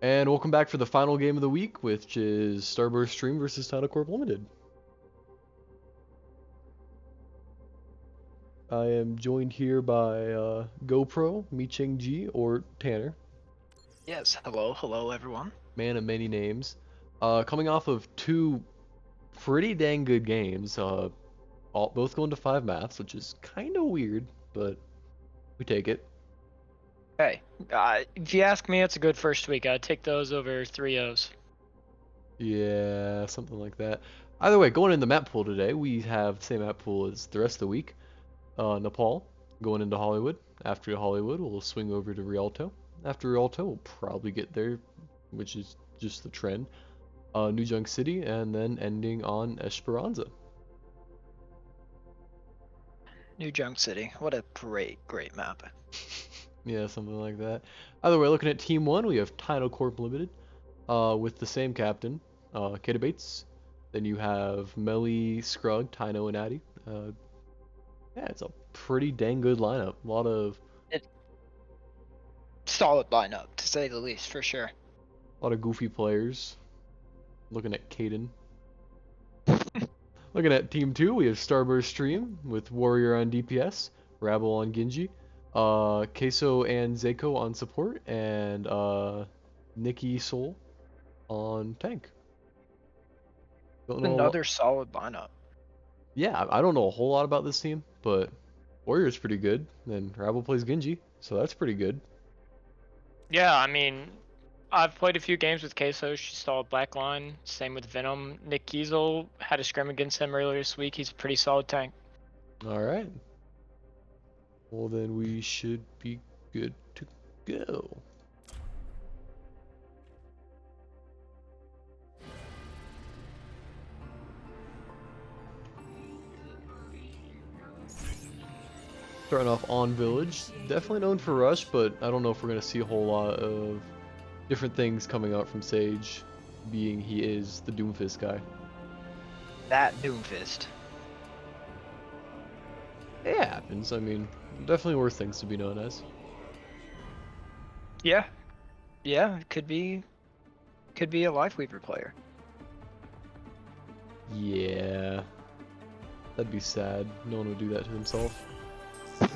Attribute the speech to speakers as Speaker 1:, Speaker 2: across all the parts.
Speaker 1: And welcome back for the final game of the week, which is Starburst Stream versus Tyno Limited. I am joined here by GoPro, Micheng G, or Tanner.
Speaker 2: Yes, hello everyone.
Speaker 1: Man of many names. Coming off of two pretty dang good games, both going to 5 maths, which is kind of weird, but we take it.
Speaker 2: Hey, if you ask me, it's a good first week. I'd take those over 3-0s.
Speaker 1: Yeah, something like that. Either way, going in the map pool today, we have the same map pool as the rest of the week. Nepal, going into Hollywood. After Hollywood, we'll swing over to Rialto. After Rialto, we'll probably get there, which is just the trend. New Junk City, and then ending on Esperanza.
Speaker 2: New Junk City. What a great map.
Speaker 1: Yeah, something like that. Either way, looking at Team 1, we have Tyno Limited, with the same captain, Kata Bates. Then you have Melly, Scrug, Tyno, and Addy. Yeah, it's a pretty dang good lineup. A lot of
Speaker 2: Solid lineup, to say the least, for sure.
Speaker 1: a lot of goofy players. Looking at Caden. Looking at Team 2, we have Starburst Stream with Warrior on DPS, Rabble on Genji, Queso and Zeko on support, and Nikki Soul on tank.
Speaker 2: Another solid lineup.
Speaker 1: Yeah, I don't know a whole lot about this team, but Warrior's pretty good, and Rabble plays Genji, so that's pretty good.
Speaker 3: Yeah, I mean, I've played a few games with Queso. She's solid backline. Same with Venom. Nick Kiesel had a scrim against him earlier this week. He's a pretty solid tank.
Speaker 1: Alright. Well, then we should be good to go. Starting off on Village. Definitely known for Rush, but I don't know if we're going to see a whole lot of different things coming out from Sage, being he is the Doomfist guy.
Speaker 2: That Doomfist.
Speaker 1: It happens. I mean, definitely worse things to be known as.
Speaker 2: Yeah, could be a Lifeweaver player.
Speaker 1: Yeah. That'd be sad. No one would do that to himself. It's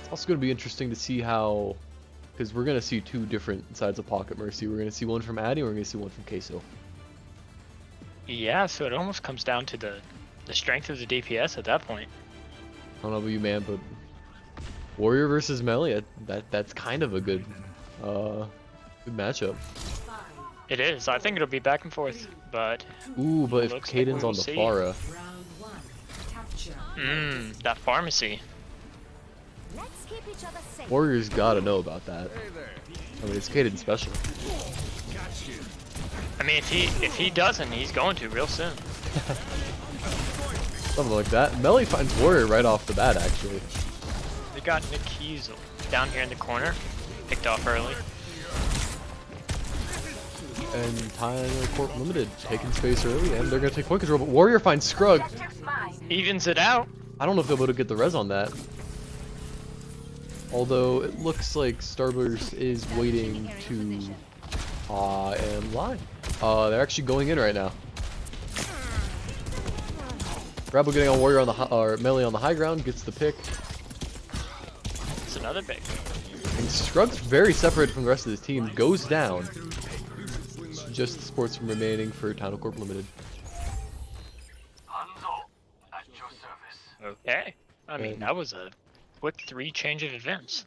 Speaker 1: also going to be interesting to see how, because we're going to see two different sides of Pocket Mercy. We're going to see one from Addy, and we're going to see one from Queso.
Speaker 3: Yeah, so it almost comes down to the strength of the DPS at that point.
Speaker 1: I don't know about you, man, but Warrior versus Melee, that's kind of a good matchup.
Speaker 3: It is. I think it'll be back and forth, but...
Speaker 1: Ooh, but if
Speaker 3: looks
Speaker 1: Caden's
Speaker 3: like we
Speaker 1: on
Speaker 3: will
Speaker 1: the
Speaker 3: see.
Speaker 1: Pharah...
Speaker 3: that pharmacy.
Speaker 1: Warrior's gotta know about that. I mean, it's Caden's special.
Speaker 3: I mean, if he doesn't, he's going to real soon.
Speaker 1: Something like that. Melee finds Warrior right off the bat, actually.
Speaker 3: They got Nick Kiesel down here in the corner. Picked off early.
Speaker 1: And Tyno Limited taking space early, and they're gonna take point control, but Warrior finds Scrug.
Speaker 3: Evens it out.
Speaker 1: I don't know if they'll be able to get the res on that. Although, it looks like Starburst is waiting to... I am lying. They're actually going in right now. Rabble getting on Warrior on the Melee on the high ground, gets the pick.
Speaker 3: It's another big.
Speaker 1: And Scrug's very separated from the rest of his team, goes down. It's just the sports from remaining for Tyno Limited.
Speaker 3: Okay. I mean, that was a quick 3 change of events.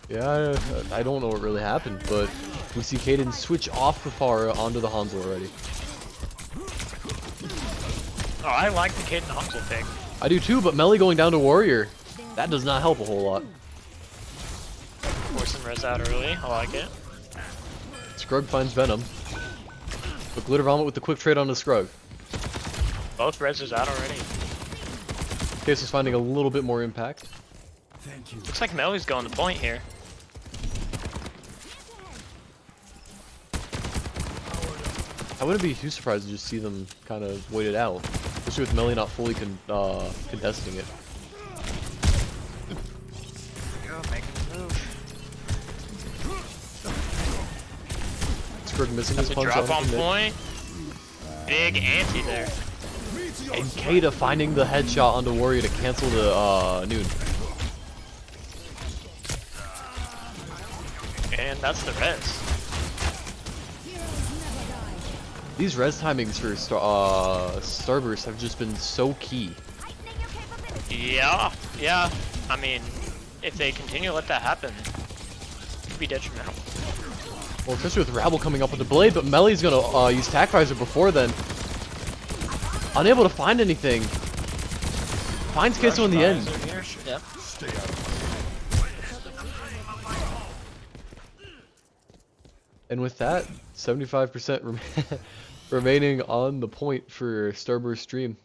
Speaker 1: Yeah, I don't know what really happened, but we see Caden switch off the Pharah onto the Hanzo already.
Speaker 3: Oh, I like the Caden Hansel pick.
Speaker 1: I do too, but Melee going down to Warrior, that does not help a whole lot.
Speaker 3: Force some res out early. I like it.
Speaker 1: Scrug finds Venom. But Glitter Vomit with the quick trade on the Scrug.
Speaker 3: Both reses out already.
Speaker 1: Case is finding a little bit more impact.
Speaker 3: Looks like Melly's going to point here.
Speaker 1: I wouldn't be too surprised to just see them kind of wait it out, especially with Melee not fully contesting it.
Speaker 2: There we go, making the move.
Speaker 1: Scrugg missing
Speaker 3: That's
Speaker 1: his
Speaker 3: a
Speaker 1: punch
Speaker 3: drop on
Speaker 1: the mid.
Speaker 3: point. Big anti there.
Speaker 1: And Kata finding the headshot onto Warrior to cancel the Noon.
Speaker 3: And that's the res.
Speaker 1: These res timings for Starburst have just been so key.
Speaker 3: Yeah. I mean, if they continue to let that happen, it could be detrimental.
Speaker 1: Well, especially with Rabble coming up with the blade, but Melly's gonna use Tac Visor before then. Unable to find anything. Finds Queso in the end.
Speaker 3: Yep.
Speaker 1: And with that, 75% remaining on the point for Starburst stream.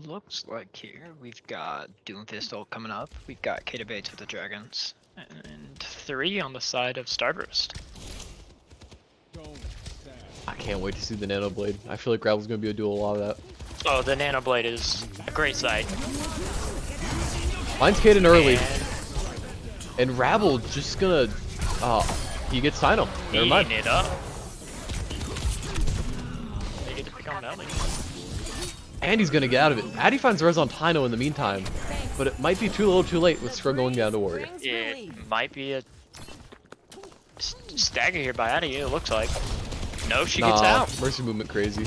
Speaker 2: Looks like here we've got Doomfist ult coming up. We've got Kata Bates with the dragons.
Speaker 3: And 3 on the side of Starburst.
Speaker 1: I can't wait to see the Nano Blade. I feel like Rabble's gonna be able to do a lot of that.
Speaker 3: Oh, the Nano Blade is a great sight.
Speaker 1: Finds Kaden early.
Speaker 3: And
Speaker 1: And Rabble just gonna, he gets Tyno. Never mind.
Speaker 3: eating it up. They get to become Melly.
Speaker 1: And he's gonna get out of it. Addy finds res on Tyno in the meantime, but it might be too little too late with Scrugg going down to Warrior.
Speaker 3: It might be a stagger here by Addy, it looks like. No, she gets out.
Speaker 1: Mercy movement crazy.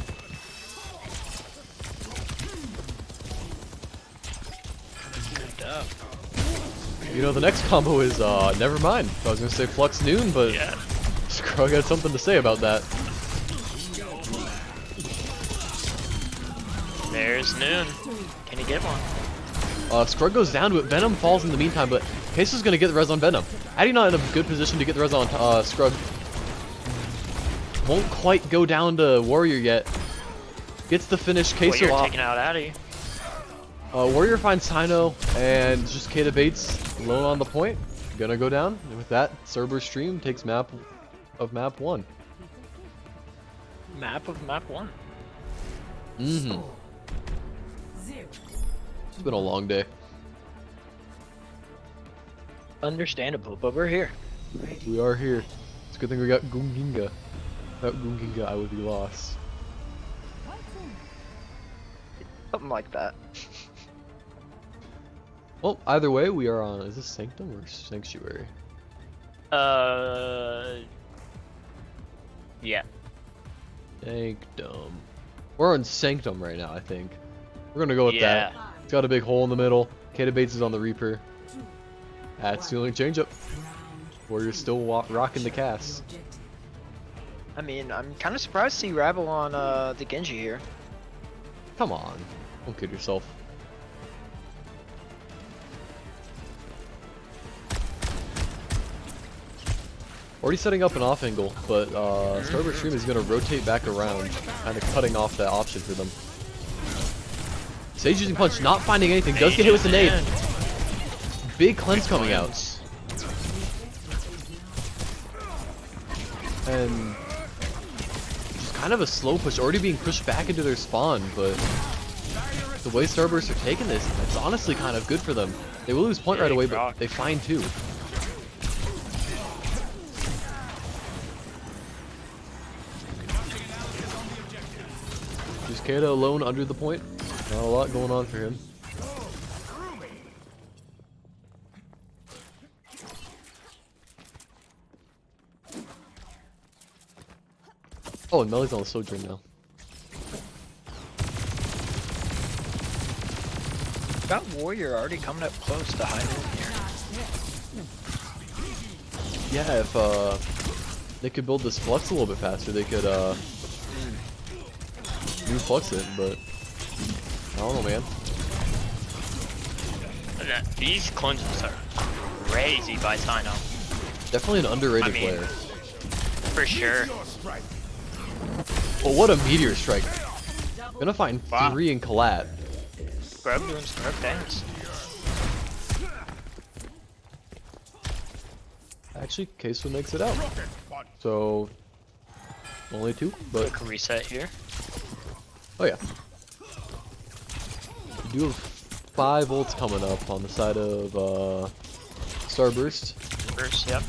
Speaker 3: Good up.
Speaker 1: You know, the next combo is, never mind. I was gonna say Flux Noon, but
Speaker 3: Yeah.
Speaker 1: Scrugg had something to say about that.
Speaker 3: There's Noon. Can he get one?
Speaker 1: Scrugg goes down to it. Venom falls in the meantime, but Queso's gonna get the res on Venom. Addy not in a good position to get the res on Scrugg. Won't quite go down to Warrior yet. Gets the finish.
Speaker 3: Well,
Speaker 1: Queso
Speaker 3: you're
Speaker 1: off.
Speaker 3: taking out Addy.
Speaker 1: Warrior finds Tyno and just Kata Bates alone on the point. Gonna go down. And with that, Cerberus stream takes map 1.
Speaker 3: Map of map 1.
Speaker 1: Mm-hmm. It's been a long day.
Speaker 2: Understandable, but we're here.
Speaker 1: We are here. It's a good thing we got Gunginga. Without Gunginga, I would be lost.
Speaker 2: Something like that.
Speaker 1: Well, either way, we are on. Is this Sanctum or Sanctuary?
Speaker 3: Yeah.
Speaker 1: Sanctum. We're on Sanctum right now, I think. We're gonna go with
Speaker 3: Yeah.
Speaker 1: that. It's got a big hole in the middle. Kata Bates is on the Reaper. That's the only change up. Warrior's still rocking the cast.
Speaker 2: I mean, I'm kind of surprised to see Rabble on the Genji here.
Speaker 1: Come on. Don't kid yourself. Already setting up an off angle, but Starburst stream is going to rotate back around, kind of cutting off that option for them. Sage using punch, not finding anything, does get hit with the nade. Big cleanse coming out. And just kind of a slow push, already being pushed back into their spawn, but the way Starburst are taking this, it's honestly kind of good for them. They will lose point right away, but they find 2. Just Kata alone under the point. Not a lot going on for him. Oh, and Melly's on the Sojourn now.
Speaker 2: Got Warrior already coming up close to high noon here.
Speaker 1: Yeah, if they could build this Flux a little bit faster, they could new Flux it, but I don't know, man.
Speaker 3: These cleanses are crazy by Tyno.
Speaker 1: Definitely an underrated player.
Speaker 3: For sure.
Speaker 1: But what a meteor strike! Gonna find 3 in collat.
Speaker 3: Scrub doing Scrub dance.
Speaker 1: Actually, Queso makes it out. So only 2, but
Speaker 3: Quick reset here.
Speaker 1: oh yeah. We do have 5 ults coming up on the side of Starburst.
Speaker 3: First, yep.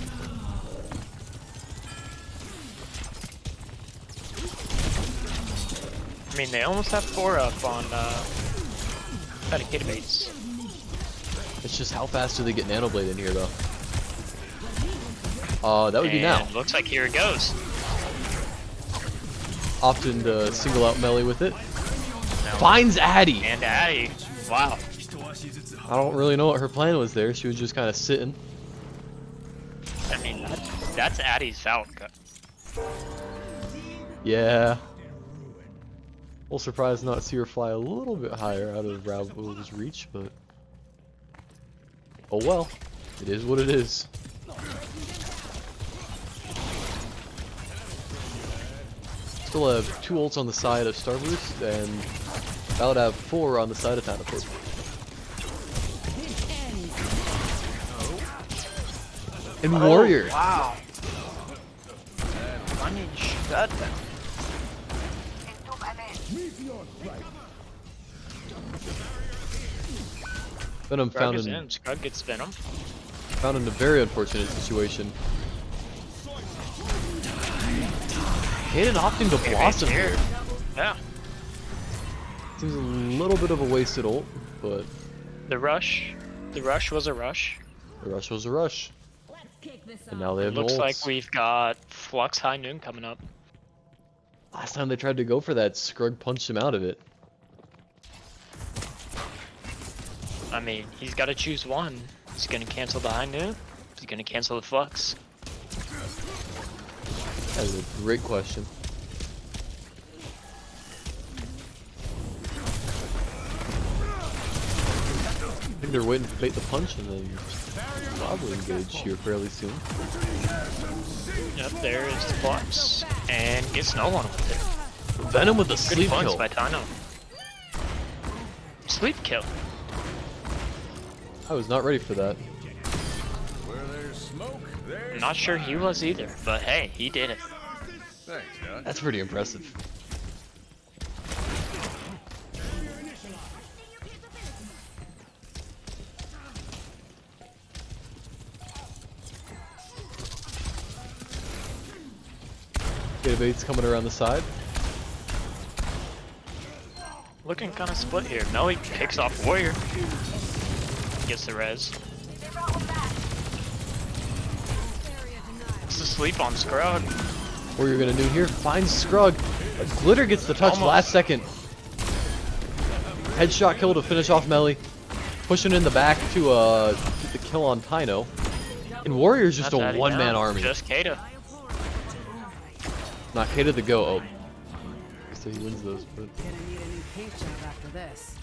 Speaker 3: I mean, they almost have 4 up on dedicated baits.
Speaker 1: It's just how fast do they get Nano Blade in here, though? That would be now.
Speaker 3: Looks like here it goes.
Speaker 1: Opting to single out melee with it.
Speaker 3: No.
Speaker 1: Finds Addy!
Speaker 3: And Addy. Wow.
Speaker 1: I don't really know what her plan was there. She was just kind of sitting.
Speaker 3: I mean, that's Addy's Falcon.
Speaker 1: Yeah. A little surprised not to see her fly a little bit higher out of Ravel's reach, but... oh well. It is what it is. Still have 2 ults on the side of Starburst, and about to have 4 on the side of Tyno. And Warrior.
Speaker 3: Wow. I need to shoot that down.
Speaker 1: Venom
Speaker 3: Scrug is in. Scrug gets Venom.
Speaker 1: found in a very unfortunate situation. Hayden opting to Blossom here.
Speaker 3: Yeah.
Speaker 1: Seems a little bit of a wasted ult, but
Speaker 3: The rush was a rush.
Speaker 1: the rush was a rush. And now they have no
Speaker 3: Looks like
Speaker 1: ults.
Speaker 3: we've got Flux High Noon coming up.
Speaker 1: Last time they tried to go for that, Scrug punched him out of it.
Speaker 3: I mean, he's got to choose one. He's gonna cancel the High Noon. He's gonna cancel the Flux.
Speaker 1: That is a great question. I think they're waiting to bait the punch and then probably engage here fairly soon.
Speaker 3: Yep, there is the Flux. And gets no one with it.
Speaker 1: Venom with a
Speaker 3: Good
Speaker 1: sleep
Speaker 3: points
Speaker 1: kill.
Speaker 3: by Tyno. Sleep kill.
Speaker 1: I was not ready for that.
Speaker 3: I'm not sure he was either, but hey, he did it.
Speaker 1: That's pretty impressive. Bait's coming around the side.
Speaker 3: Looking kind of split here. No, he picks off Warrior. Gets the res. It's a sleep on Scrug.
Speaker 1: What you're gonna do here? Finds Scrug. But Glitter gets the touch
Speaker 3: Almost.
Speaker 1: last second. Headshot kill to finish off Melee. Pushing in the back to get the kill on Tyno. And Warrior's just
Speaker 3: That's
Speaker 1: a
Speaker 3: Addy
Speaker 1: one-man
Speaker 3: down.
Speaker 1: army.
Speaker 3: Just Kata.
Speaker 1: Not Kata the go. Oh, so he wins those. But
Speaker 4: Gonna need a new paint job after this.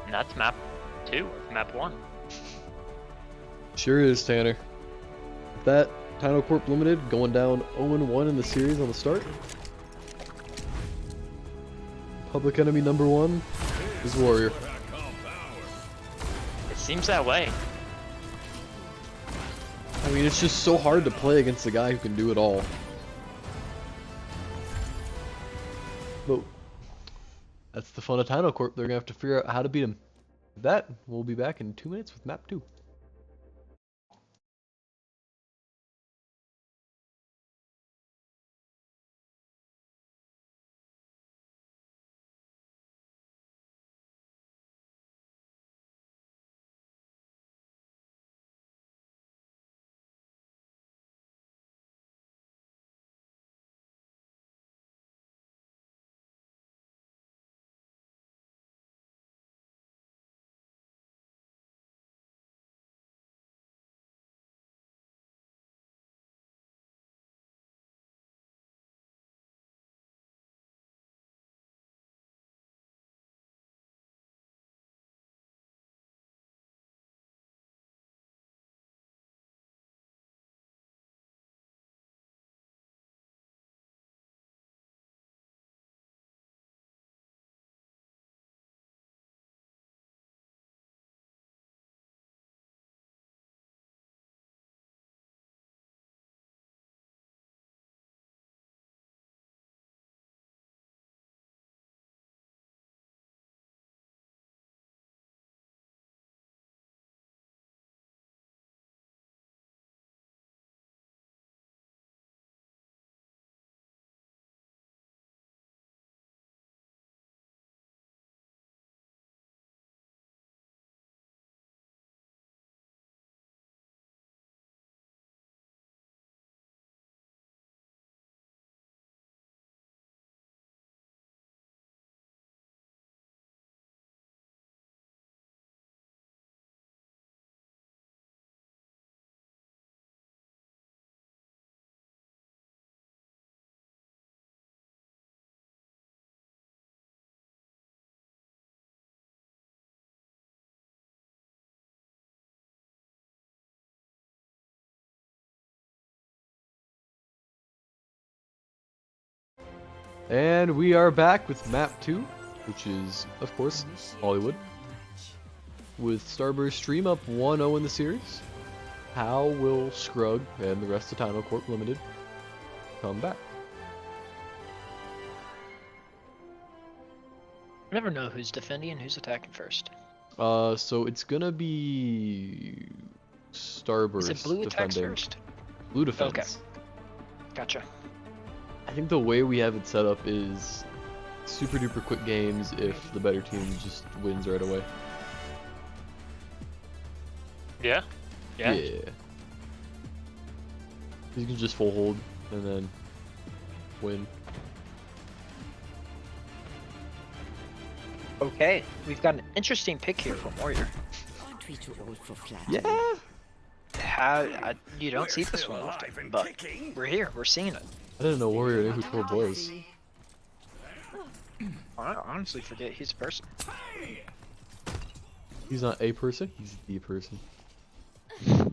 Speaker 3: And that's map 2 or map 1.
Speaker 1: sure is, Tanner. With that, Tyno Corp Limited going down 0-1 in the series on the start. Public enemy number 1 is Warrior.
Speaker 3: It seems that way.
Speaker 1: I mean, it's just so hard to play against a guy who can do it all. But that's the fun of Tyno Corp. They're gonna have to figure out how to beat him. With that, we'll be back in 2 minutes with map 2. And we are back with map 2, which is, of course, Hollywood. With Starburst stream up 1-0 in the series. How will Scrug and the rest of Tyno Corp Limited come back?
Speaker 3: I never know who's defending and who's attacking first.
Speaker 1: So it's gonna be Starburst
Speaker 3: Is it blue attacks
Speaker 1: defending.
Speaker 3: first?
Speaker 1: Blue defense.
Speaker 3: Okay. Gotcha.
Speaker 1: I think the way we have it set up is super duper quick games if the better team just wins right away.
Speaker 3: Yeah? Yeah.
Speaker 1: You can just full hold and then win.
Speaker 3: Okay, we've got an interesting pick here from Warrior.
Speaker 4: Aren't we too old for flat?
Speaker 1: Yeah.
Speaker 3: You don't see this one often, but we're here, we're seeing it.
Speaker 1: I didn't know Warrior knew who Torb was.
Speaker 3: I honestly forget he's a person.
Speaker 1: He's not a person, he's the person.
Speaker 3: We've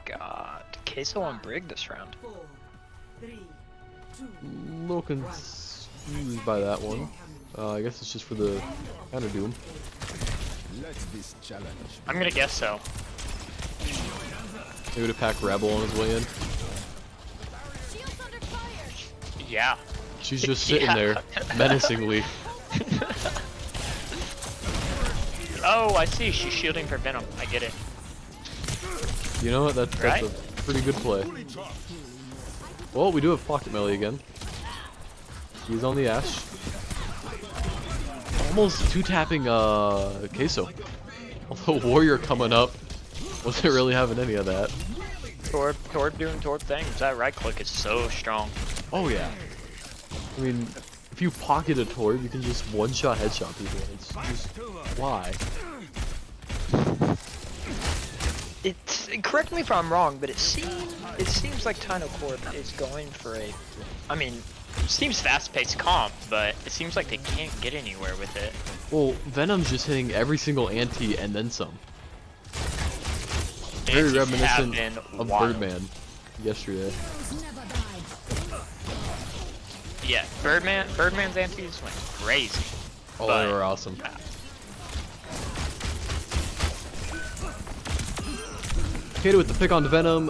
Speaker 3: got Queso on Brig this round.
Speaker 4: 4, 3, 2,
Speaker 1: A little confused by that one. I guess it's just for the counter doom.
Speaker 3: I'm gonna guess so.
Speaker 1: Maybe to pack Rebel on his way in.
Speaker 3: Yeah.
Speaker 1: She's just sitting
Speaker 3: Yeah.
Speaker 1: there, menacingly.
Speaker 3: Oh, I see. She's shielding for Venom. I get it.
Speaker 1: You know what? That's
Speaker 3: Right?
Speaker 1: a pretty good play. Well, we do have Pocket Melee again. He's on the Ash. Almost two-tapping Queso. Although Warrior coming up wasn't really having any of that.
Speaker 3: Torb doing Torb things. That right click is so strong.
Speaker 1: Oh yeah. I mean, if you pocket a Torb, you can just one-shot headshot people. It's just why?
Speaker 3: It's correct me if I'm wrong, but it seems like Tyno Corp is going for a. I mean, it seems fast-paced comp, but it seems like they can't get anywhere with it.
Speaker 1: Well, Venom's just hitting every single anti and then some. Very
Speaker 3: Antis
Speaker 1: reminiscent
Speaker 3: have been
Speaker 1: of
Speaker 3: wild.
Speaker 1: Birdman yesterday.
Speaker 3: Yeah, Birdman's antis went crazy.
Speaker 1: Oh,
Speaker 3: But-
Speaker 1: they were awesome. Kato with the pick on Venom.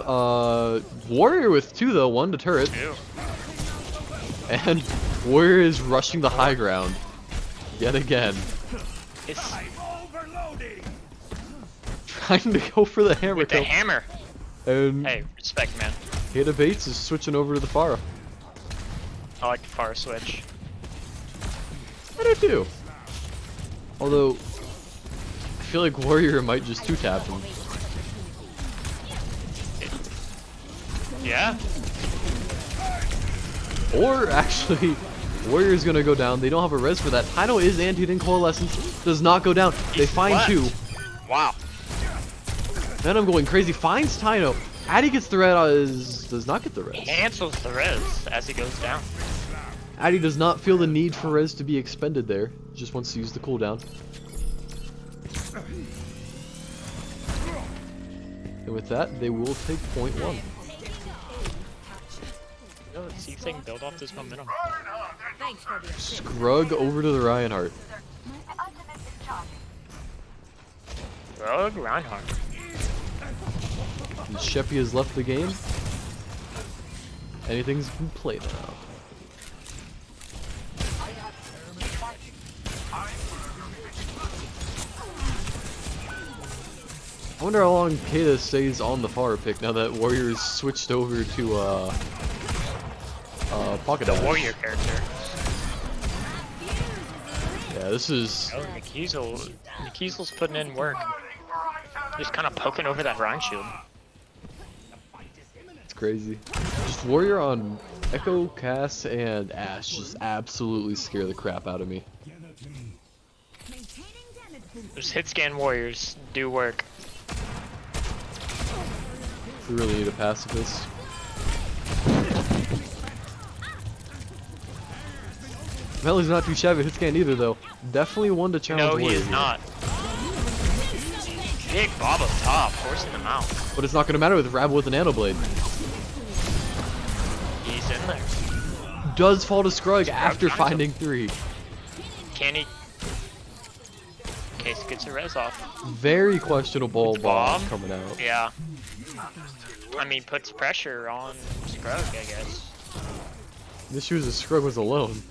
Speaker 1: Warrior with 2 though, 1 to turret.
Speaker 3: Ew.
Speaker 1: And Warrior is rushing the high ground. Yet again.
Speaker 3: It's
Speaker 1: Trying to go for the hammer
Speaker 3: with the
Speaker 1: kill.
Speaker 3: hammer.
Speaker 1: And
Speaker 3: Hey, respect, man.
Speaker 1: Kata Bates is switching over to the Pharah.
Speaker 3: I like the far switch.
Speaker 1: I do too. Although, I feel like Warrior might just 2-tap him.
Speaker 3: Yeah.
Speaker 1: Or actually, Warrior's gonna go down. They don't have a res for that. Tyno is antied in Coalescence. Does not go down. They
Speaker 3: He's
Speaker 1: find
Speaker 3: left.
Speaker 1: 2.
Speaker 3: Wow.
Speaker 1: Venom going crazy. Finds Tyno. Addy gets the res. Does not get the res.
Speaker 3: Cancels the res as he goes down.
Speaker 1: Addy does not feel the need for res to be expended there. Just wants to use the cooldown. And with that, they will take point 1.
Speaker 3: Let's see if they can build off this momentum.
Speaker 1: Scrug over to the Reinhardt.
Speaker 3: Rogue Reinhardt.
Speaker 1: And Sheppy has left the game. Anything's been played now. I wonder how long Kata stays on the Pharah pick now that Warrior's switched over to Pocket
Speaker 3: The
Speaker 1: Dash.
Speaker 3: warrior character.
Speaker 1: Yeah, this is
Speaker 3: Oh, Nikiesel's putting in work. Just kind of poking over that Rhine shield.
Speaker 1: it's crazy. Just Warrior on Echo, Cass, and Ash just absolutely scare the crap out of me.
Speaker 3: Those hit scan warriors do work.
Speaker 1: We really need a pacifist. Melly's not too shabby. Hit scan either though. Definitely one to challenge.
Speaker 3: No, he
Speaker 1: Warrior
Speaker 3: is
Speaker 1: here.
Speaker 3: not. Big Bob up top, forcing him out.
Speaker 1: But it's not gonna matter with Rabble with the Nano Blade.
Speaker 3: He's in there.
Speaker 1: does fall to Scruggs
Speaker 3: Scruggs
Speaker 1: after
Speaker 3: finds him.
Speaker 1: finding 3.
Speaker 3: Can he? Case gets a res off.
Speaker 1: Very questionable bomb
Speaker 3: Bomb?
Speaker 1: coming out.
Speaker 3: Yeah. I mean, puts pressure on Scruggs, I guess.
Speaker 1: The issue is that Scruggs was alone.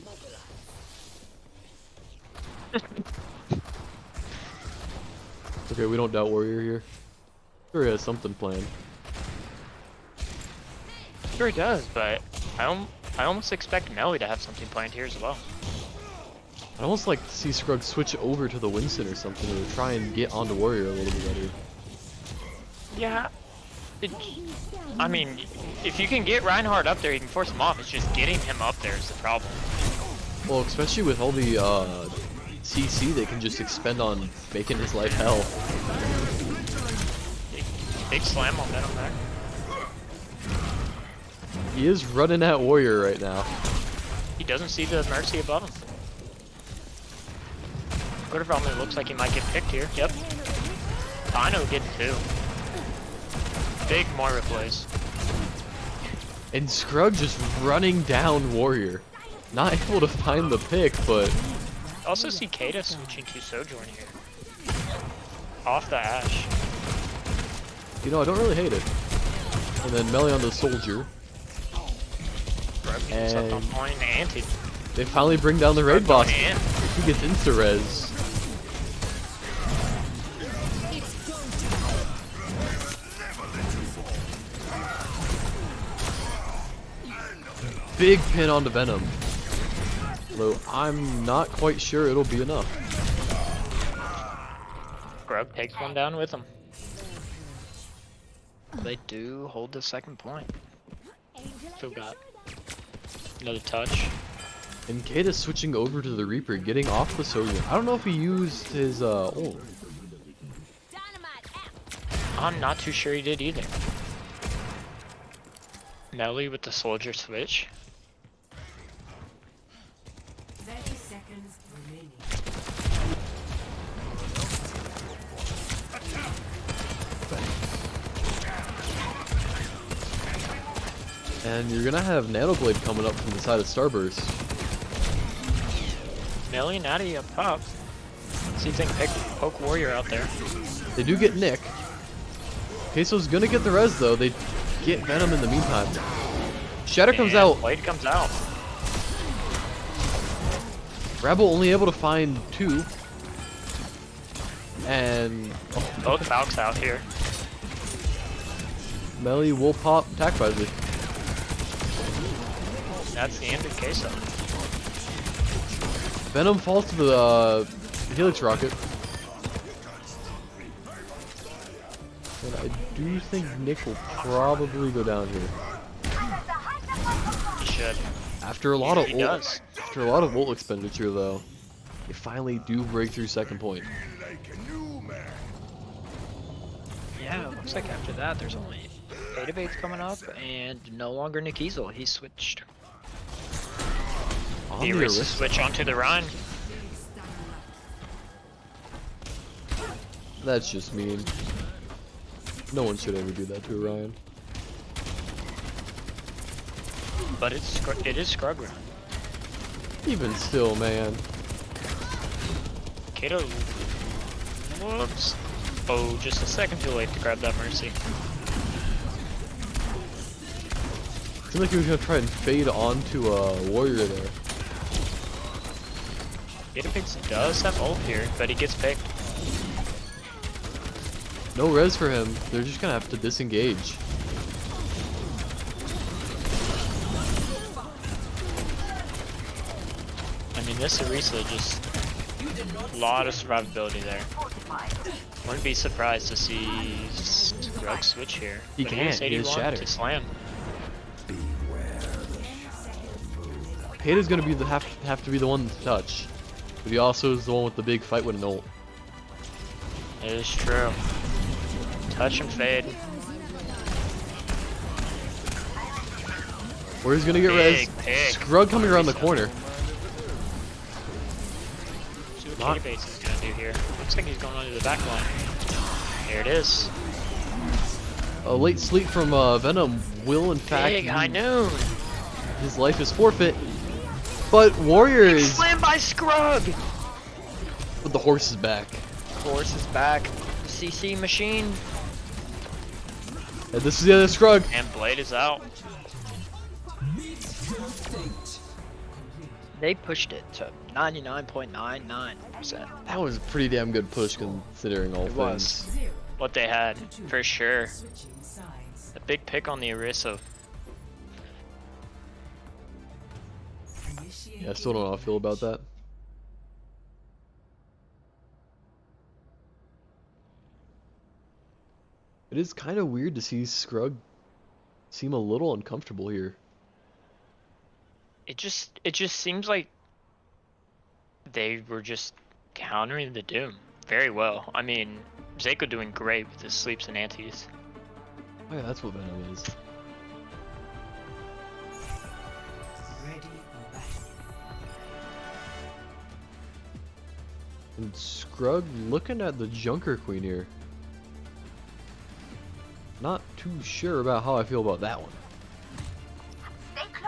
Speaker 1: Okay, we don't doubt Warrior here. Sure he has something planned.
Speaker 3: Sure he does, but I almost expect Melly to have something planned here as well.
Speaker 1: I'd almost like to see Scruggs switch over to the Winston or something, or try and get onto Warrior a little bit better.
Speaker 3: Yeah. I mean, if you can get Reinhardt up there, you can force him off. It's just getting him up there is the problem.
Speaker 1: Well, especially with all the CC they can just expend on making his life hell.
Speaker 3: Big slam on Venom there.
Speaker 1: He is running at Warrior right now.
Speaker 3: He doesn't see the Mercy above him. Glitter Vomit looks like he might get picked here. Yep. Tyno getting 2. Big Moira plays.
Speaker 1: And Scruggs just running down Warrior. Not able to find the pick, but
Speaker 3: Also see Kata switching to Sojourn here. Off the Ashe.
Speaker 1: you know, I don't really hate it. And then melee on the Soldier.
Speaker 3: Scruggs gets up on
Speaker 1: And
Speaker 3: point and anti.
Speaker 1: they finally bring down the raid boss.
Speaker 3: In.
Speaker 1: He gets insta-res. Big pin onto Venom. Though I'm not quite sure it'll be enough.
Speaker 3: Scruggs takes one down with him. They do hold the second point. Still got another touch.
Speaker 1: And Kata's switching over to the Reaper, getting off the Soldier. I don't know if he used his ult.
Speaker 3: I'm not too sure he did either. Nelly with the Soldier switch.
Speaker 4: 30 seconds remaining.
Speaker 1: And you're gonna have Nanoblade coming up from the side of Starburst.
Speaker 3: Nelly and Natty up top. See if they can poke Warrior out there.
Speaker 1: They do get Nick. Queso's gonna get the res though. They get Venom in the meantime. Shatter comes
Speaker 3: And
Speaker 1: out.
Speaker 3: Blade comes out.
Speaker 1: Rebel only able to find 2. And
Speaker 3: Both Valks out here.
Speaker 1: Melee will pop attack visor.
Speaker 3: That's the end of Queso.
Speaker 1: Venom falls to the Helix rocket. And I do think Nick will probably go down here.
Speaker 3: He should.
Speaker 1: After a lot of
Speaker 3: He
Speaker 1: ult,
Speaker 3: does.
Speaker 1: after a lot of ult expenditure though, they finally do break through second point.
Speaker 3: Yeah, it looks like after that there's only Database coming up and no longer Nick Easel. He switched.
Speaker 1: On
Speaker 3: He
Speaker 1: the
Speaker 3: erased the
Speaker 1: Arista.
Speaker 3: switch onto the Rhine.
Speaker 1: That's just mean. No one should ever do that to Orion.
Speaker 3: But it is Scrug Rhine.
Speaker 1: Even still, man.
Speaker 3: Kato. Whoops. Oh, just a second too late to grab that Mercy.
Speaker 1: Seemed like he was gonna try and fade onto a warrior there.
Speaker 3: Database does have ult here, but he gets picked.
Speaker 1: No res for him. They're just gonna have to disengage.
Speaker 3: I mean, this Orisa just a lot of survivability there. Wouldn't be surprised to see Scrug switch here.
Speaker 1: He
Speaker 3: But
Speaker 1: can't,
Speaker 3: is
Speaker 1: he has
Speaker 3: 81
Speaker 1: Shatter.
Speaker 3: to slam.
Speaker 1: Kata's gonna be have to be the one to touch, but he also is the one with the big fight with an ult.
Speaker 3: It is true. Touch and fade.
Speaker 1: Where he's gonna get res.
Speaker 3: Big pick.
Speaker 1: Scrug coming around the corner.
Speaker 3: See what
Speaker 1: Not-
Speaker 3: Database is gonna do here. Looks like he's going onto the back line. Here it is.
Speaker 1: A late sleep from Venom will in fact
Speaker 3: Big high noon.
Speaker 1: His life is forfeit. But Warrior is...
Speaker 3: Slammed by Scrug!
Speaker 1: But the horse is back.
Speaker 3: Horse is back. CC machine.
Speaker 1: And this is the other Scrug.
Speaker 3: And Blade is out. They pushed it to 99.99%.
Speaker 1: That was a pretty damn good push considering all
Speaker 3: It
Speaker 1: things.
Speaker 3: was. What they had, for sure.
Speaker 4: Switching sides.
Speaker 3: A big pick on the Orisa.
Speaker 1: Yeah, I still don't know how I feel about that. It is kind of weird to see Scrug seem a little uncomfortable here.
Speaker 3: It just seems like they were just countering the Doom very well. I mean, Zeko doing great with his sleeps and antes.
Speaker 1: Oh yeah, that's what Venom is.
Speaker 4: Ready for battle.
Speaker 1: And Scrug looking at the Junker Queen here. Not too sure about how I feel about that one.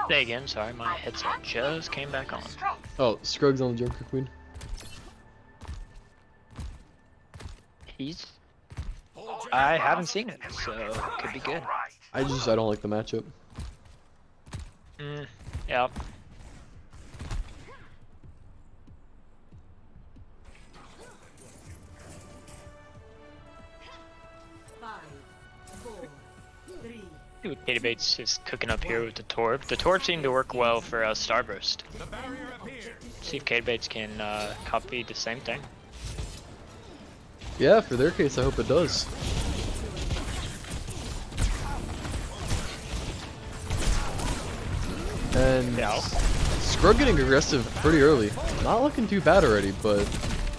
Speaker 3: Say again, sorry, my headset just came back on.
Speaker 1: Oh, Scrug's on the Junker Queen.
Speaker 3: I haven't seen it, so it could be good.
Speaker 1: I don't like the matchup.
Speaker 3: Yeah.
Speaker 4: Five, four, three.
Speaker 3: See what Katie Bates is cooking up here with the Torb. The Torb seemed to work well for Starburst. See if Katie Bates can copy the same thing.
Speaker 1: Yeah, for their case, I hope it does. And
Speaker 3: Yeah.
Speaker 1: Scrug getting aggressive pretty early. Not looking too bad already, but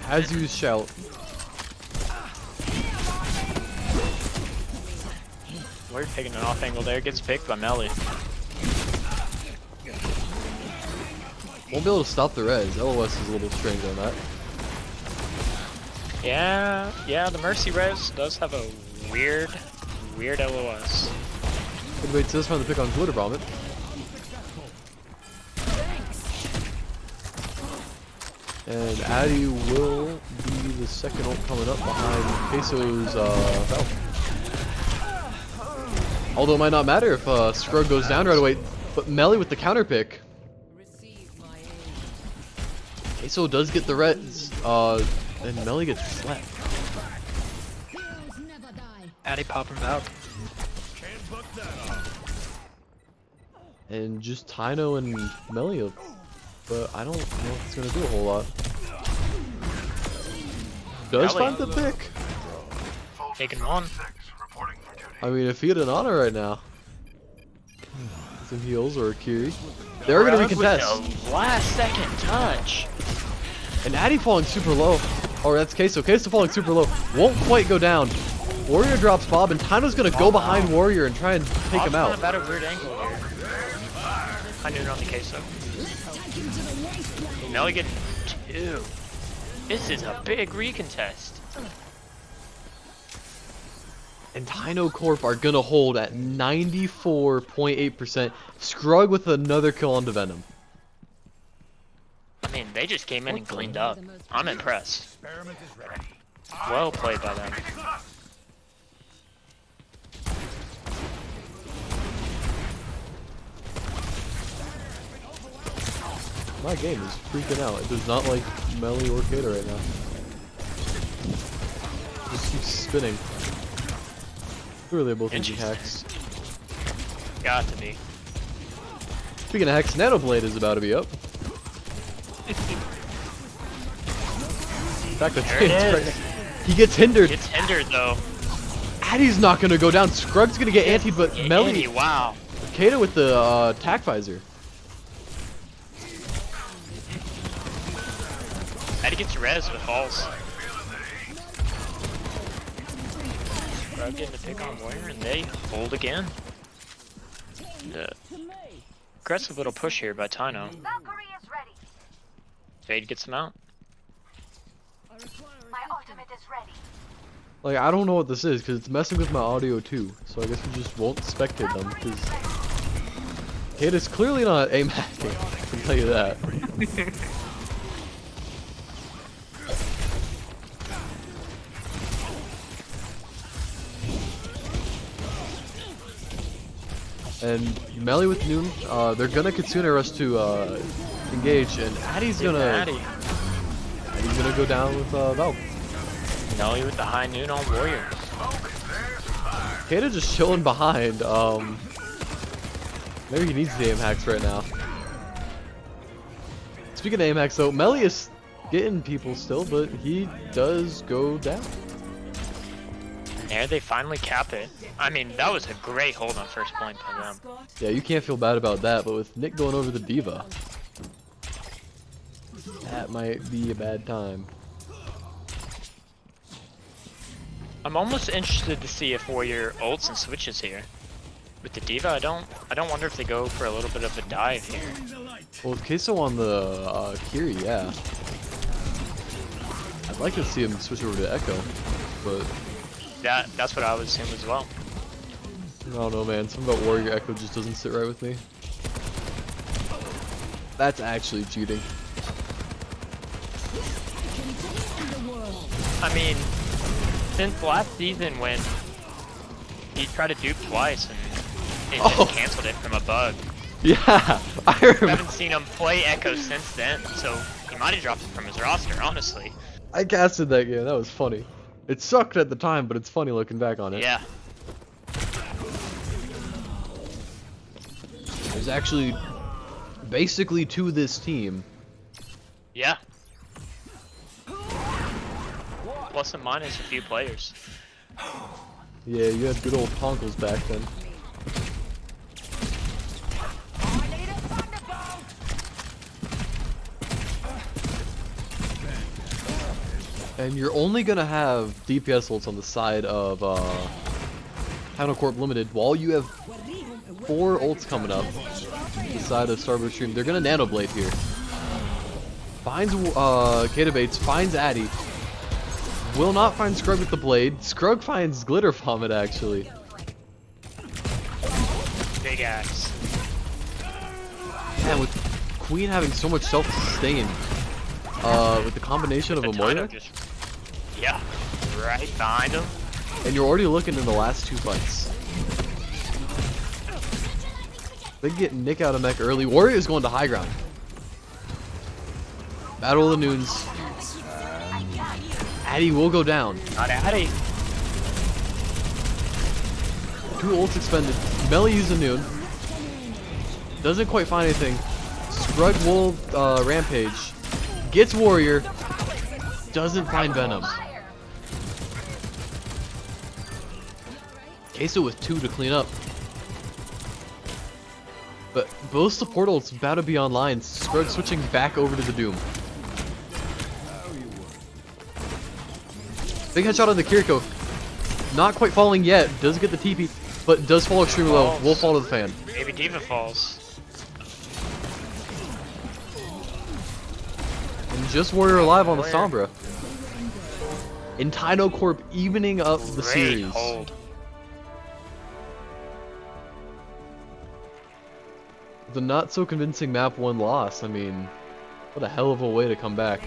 Speaker 1: has used Shout.
Speaker 3: We're taking an off angle there. Gets picked by Melly.
Speaker 1: Won't be able to stop the res. LOS is a little strange on that.
Speaker 3: Yeah, the Mercy Res does have a weird LOS.
Speaker 1: Good wait to this round the pick on Glitter Vomit. And Addy will be the second ult coming up behind Queso's Falcon. Although it might not matter if Scrug goes down right away, but Melly with the counter pick.
Speaker 4: Receive my aid.
Speaker 1: Queso does get the res, and Melly gets slapped.
Speaker 3: Addy popping out.
Speaker 1: And just Tyno and Melly, but I don't know if it's gonna do a whole lot. Does
Speaker 3: Melly.
Speaker 1: find the pick.
Speaker 3: Taking one.
Speaker 1: I mean, if he had an honor right now, some heals or a Kiri, they're gonna
Speaker 3: With
Speaker 1: recontest.
Speaker 3: the last second touch.
Speaker 1: And Addy falling super low. Oh, that's Queso. Queso falling super low. Won't quite go down. Warrior drops Bob, and Tyno's gonna go behind Warrior and try and take him out.
Speaker 3: About a weird angle here. I knew it on the queso. Melly getting two. This is a big recontest.
Speaker 1: And Tyno Corp are gonna hold at 94.8%. Scrug with another kill onto Venom.
Speaker 3: I mean, they just came in and cleaned up. I'm impressed. Well played by them.
Speaker 1: My game is freaking out. It does not like Melly or Kato right now. Just keeps spinning. Who are they both using hacks?
Speaker 3: Got to be.
Speaker 1: Speaking of hacks, Nanoblade is about to be up. Back to
Speaker 3: There it is.
Speaker 1: He gets hindered.
Speaker 3: Gets hindered though.
Speaker 1: Addy's not gonna go down. Scrug's gonna get antied, but
Speaker 3: Yeah,
Speaker 1: Melly,
Speaker 3: Andy, wow.
Speaker 1: Kato with the tack visor.
Speaker 3: Addy gets res with falls. Scrub getting the pick on Warrior, and they hold again. Aggressive little push here by Tyno. Fade gets him out.
Speaker 5: My ultimate is ready.
Speaker 1: Like, I don't know what this is, because it's messing with my audio too. So I guess we just won't spectate them, because Kate is clearly not aim hacking, I can tell you that. And Melee with Noon, they're gonna Kitsune Rush to engage, and Addy's gonna go down with Valve.
Speaker 3: Nelly with the high noon on Warrior.
Speaker 1: Kata just chilling behind. Maybe he needs the aim hacks right now. Speaking of aim hacks, though, Melee is getting people still, but he does go down.
Speaker 3: There, they finally cap it. I mean, that was a great hold on first point by them.
Speaker 1: Yeah, you can't feel bad about that, but with Nick going over the Diva, that might be a bad time.
Speaker 3: I'm almost interested to see if Warrior ults and switches here. With the Diva, I don't wonder if they go for a little bit of a dive here.
Speaker 1: Well, with Queso on the Kiri, yeah. I'd like to see him switch over to Echo, but
Speaker 3: That's what I would assume as well.
Speaker 1: I don't know, man. Something about Warrior Echo just doesn't sit right with me. That's actually cheating.
Speaker 3: I mean, since last season when he tried to dupe twice and it just canceled it from a bug.
Speaker 1: Yeah, I
Speaker 3: I
Speaker 1: remember.
Speaker 3: haven't seen him play Echo since then, so he might have dropped it from his roster, honestly.
Speaker 1: I casted that game. That was funny. It sucked at the time, but it's funny looking back on it.
Speaker 3: Yeah.
Speaker 1: There's actually basically to this team.
Speaker 3: Yeah. Plus and minus a few players.
Speaker 1: Yeah, you had good old Tonkles back then. And you're only gonna have DPS ults on the side of Tyno Corp Limited while you have 4 ults coming up. The side of Starburst Stream. They're gonna Nano Blade here. Finds Katabates, finds Addy. Will not find Scrug with the blade. Scrug finds Glitter Vomit actually.
Speaker 3: Big axe.
Speaker 1: Man, with Queen having so much self-sustain, with the combination of a Moira,
Speaker 3: Yeah, right behind him.
Speaker 1: and you're already looking in the last 2 fights. They get Nick out of mech early. Warrior's going to high ground. Battle of the Noons. Addy will go down.
Speaker 3: Not Addy.
Speaker 1: 2 ults expended. Melee used a Noon. Doesn't quite find anything. Scrug will rampage. Gets Warrior. Doesn't find Venom. Queso with 2 to clean up. But both support ults about to be online. Scrug switching back over to the Doom. Big headshot on the Kiriko. Not quite falling yet. Does get the TP, but does fall extremely low. Will fall to the fan.
Speaker 3: Maybe Diva falls.
Speaker 1: And just Warrior alive on the
Speaker 3: Warrior.
Speaker 1: Sombra. And Tyno Corp evening up the
Speaker 3: Great
Speaker 1: series.
Speaker 3: hold.
Speaker 1: The not so convincing map 1 loss. I mean, what a hell of a way to come back.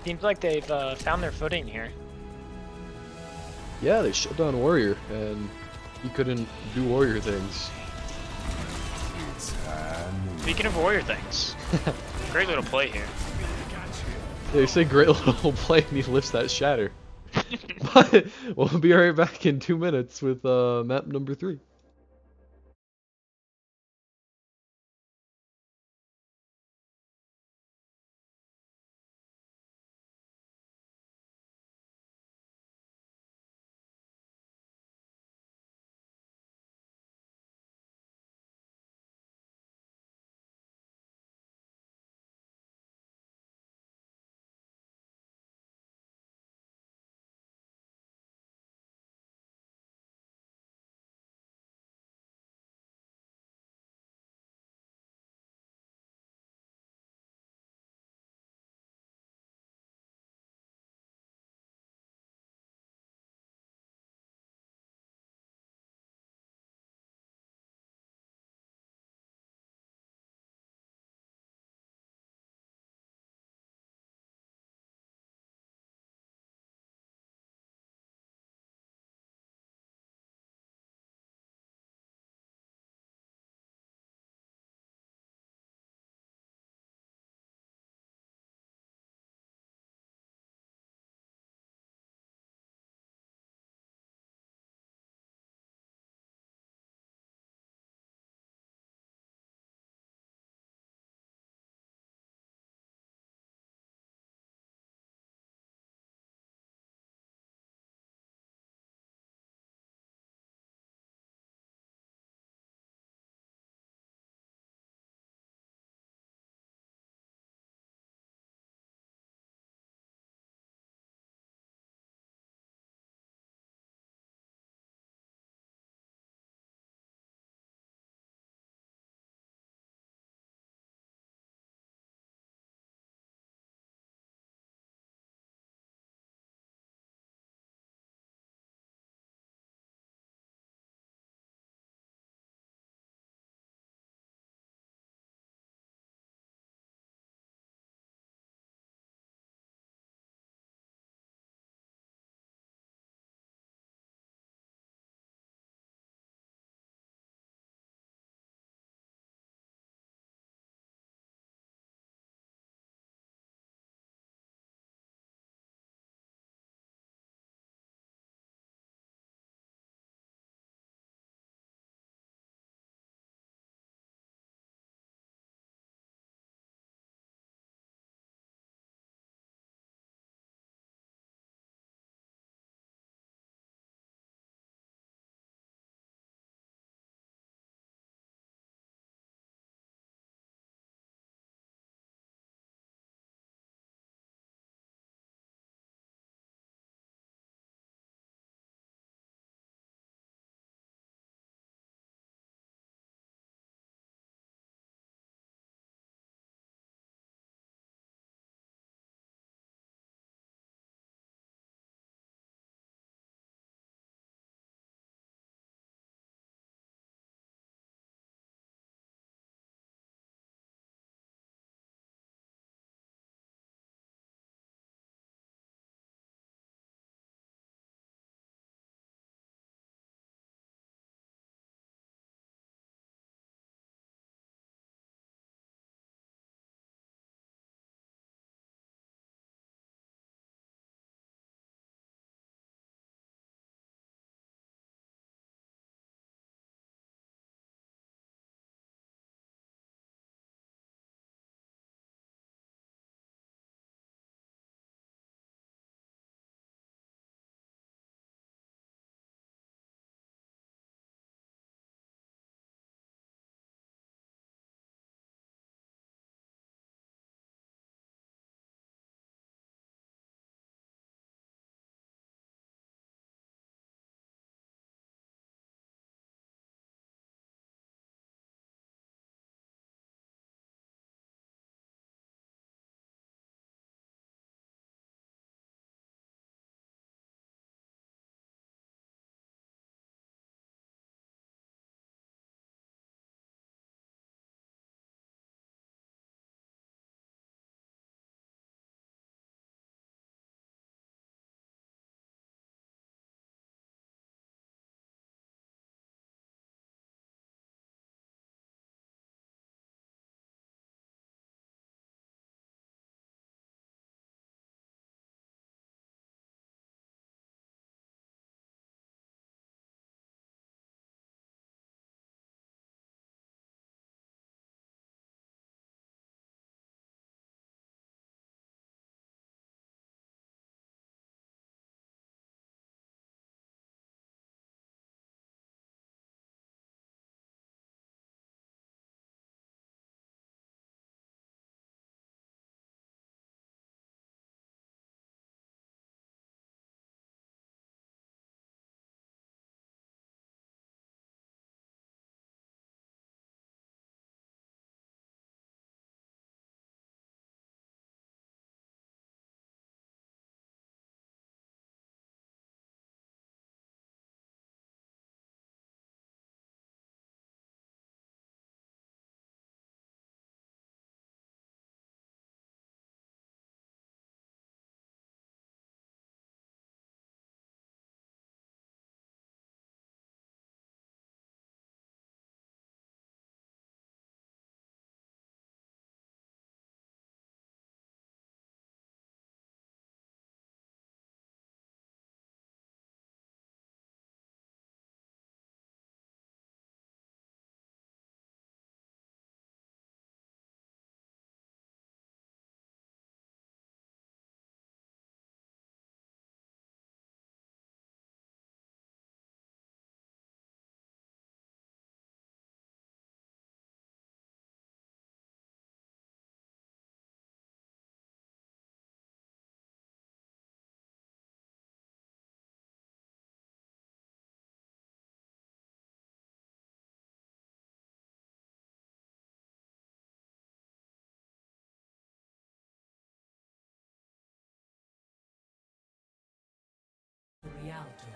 Speaker 3: Seems like they've found their footing here.
Speaker 1: Yeah, they shut down Warrior, and he couldn't do Warrior things.
Speaker 3: Speaking of Warrior things, great little play here.
Speaker 1: They say great little play and he lifts that shatter. But we'll be right back in 2 minutes with map number 3.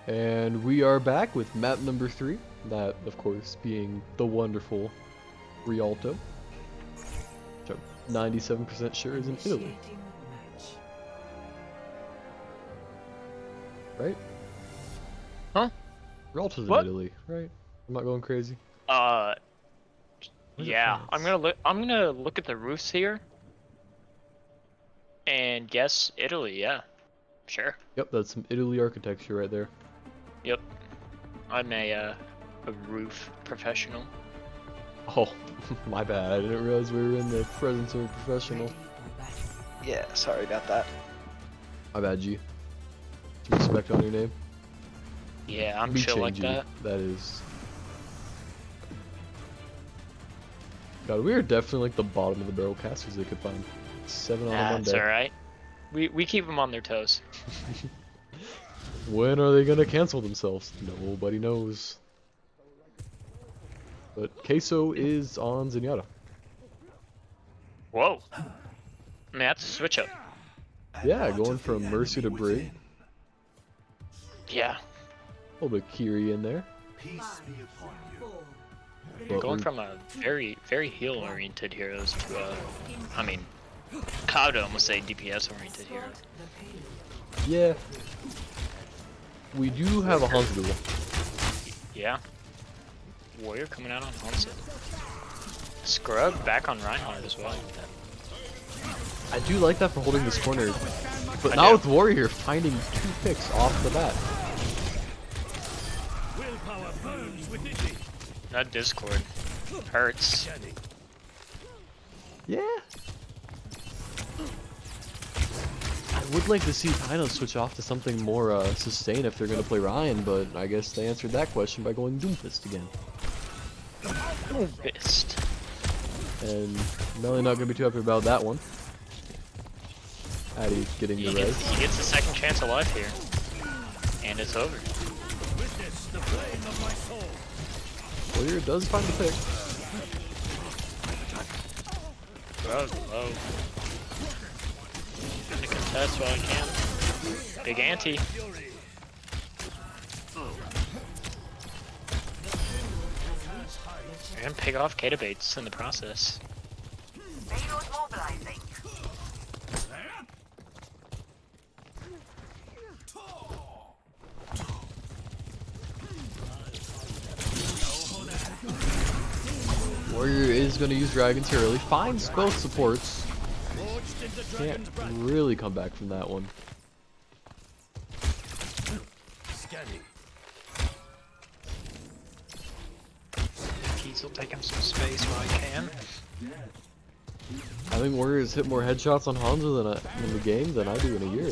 Speaker 1: And we are back with map number 3. That, of course, being the wonderful Rialto. Which I'm 97% sure is in Italy.
Speaker 4: Initiating match.
Speaker 1: Right?
Speaker 3: Huh?
Speaker 1: Rialto's in
Speaker 3: What?
Speaker 1: Italy, right? I'm not going crazy.
Speaker 3: Uh,
Speaker 1: Where's it
Speaker 3: yeah.
Speaker 1: France?
Speaker 3: I'm gonna look at the roofs here. And guess Italy. Yeah. Sure.
Speaker 1: Yep, that's some Italy architecture right there.
Speaker 3: Yep. I'm a roof professional.
Speaker 1: Oh, my bad. I didn't realize we were in the presence of a professional.
Speaker 4: Ready for battle.
Speaker 3: Yeah. Sorry about that.
Speaker 1: My bad, G. Some respect on your name.
Speaker 3: Yeah, I'm
Speaker 1: Be
Speaker 3: chill like
Speaker 1: changey,
Speaker 3: that.
Speaker 1: That is. God, we are definitely like the bottom of the barrel casters they could find. 7 on a
Speaker 3: That's
Speaker 1: Monday.
Speaker 3: alright. We keep them on their toes.
Speaker 1: When are they gonna cancel themselves? Nobody knows. But Queso is on Zenyatta.
Speaker 3: Whoa. Man, that's a switch up.
Speaker 1: Yeah, going from Mercy to Brig.
Speaker 3: Yeah.
Speaker 1: A little bit of Kiri in there.
Speaker 4: Five, four,
Speaker 1: But
Speaker 3: Going
Speaker 1: we're-
Speaker 3: from a very heal oriented heroes to I mean, I would almost say DPS oriented hero.
Speaker 4: the payload.
Speaker 1: Yeah. We do have a Hanzo duel.
Speaker 3: Yeah. Warrior coming out on Hanzo. Scrub back on Reinhardt as well.
Speaker 1: I do like that for holding this corner. But
Speaker 3: I
Speaker 1: not
Speaker 3: do.
Speaker 1: with Warrior finding 2 picks off the bat.
Speaker 3: That Discord hurts.
Speaker 1: Yeah. I would like to see Tyno switch off to something more sustain if they're going to play Ryan, but I guess they answered that question by going Doomfist again.
Speaker 3: Fist.
Speaker 1: And Melly not going to be too happy about that one. Addy getting the res.
Speaker 3: He gets a second chance of life here. And it's over.
Speaker 1: Warrior does find the pick.
Speaker 3: Bro, low. Gonna contest while I can. Big ante. And pick off Kata baits in the process.
Speaker 5: Payload mobilizing.
Speaker 1: Warrior is going to use Dragons here early. Finds both supports. Can't really come back from that one.
Speaker 3: Keys will take him some space while I can.
Speaker 1: I think Warriors hit more headshots on Hanzo in the game than I do in a year.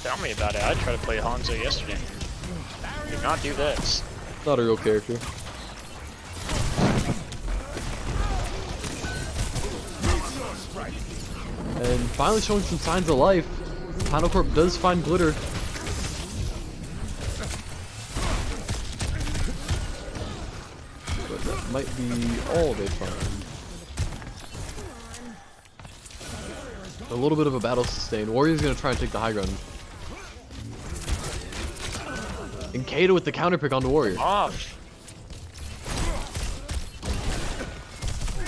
Speaker 3: Tell me about it. I tried to play Hanzo yesterday. Do not do this.
Speaker 1: Not a real character. And finally showing some signs of life. Tyno Corp does find Glitter. But that might be all they find. A little bit of a battle sustain. Warrior's gonna try and take the high ground. And Kato with the counter pick onto Warrior.
Speaker 3: Off.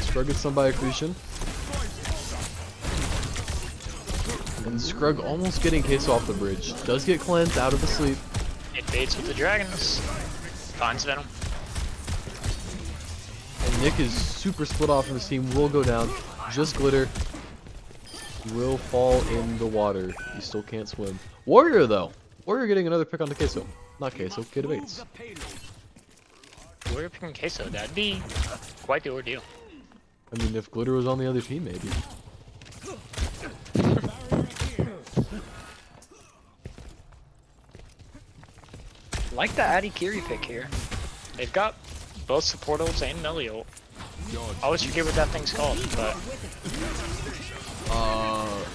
Speaker 1: Scrug gets some by accretion. And Scrug almost getting Queso off the bridge. Does get cleansed out of the sleep.
Speaker 3: It baits with the dragons. Finds Venom.
Speaker 1: And Nick is super split off from his team. Will go down. Just Glitter. Will fall in the water. He still can't swim. Warrior though. Warrior getting another pick on the Queso. Not Queso, Kid Bates.
Speaker 3: Warrior picking Queso. That'd be quite the ordeal.
Speaker 1: I mean, if Glitter was on the other team, maybe.
Speaker 3: Like the Addy Kiri pick here. They've got both support ults and melee ult. Always forget what that thing's called, but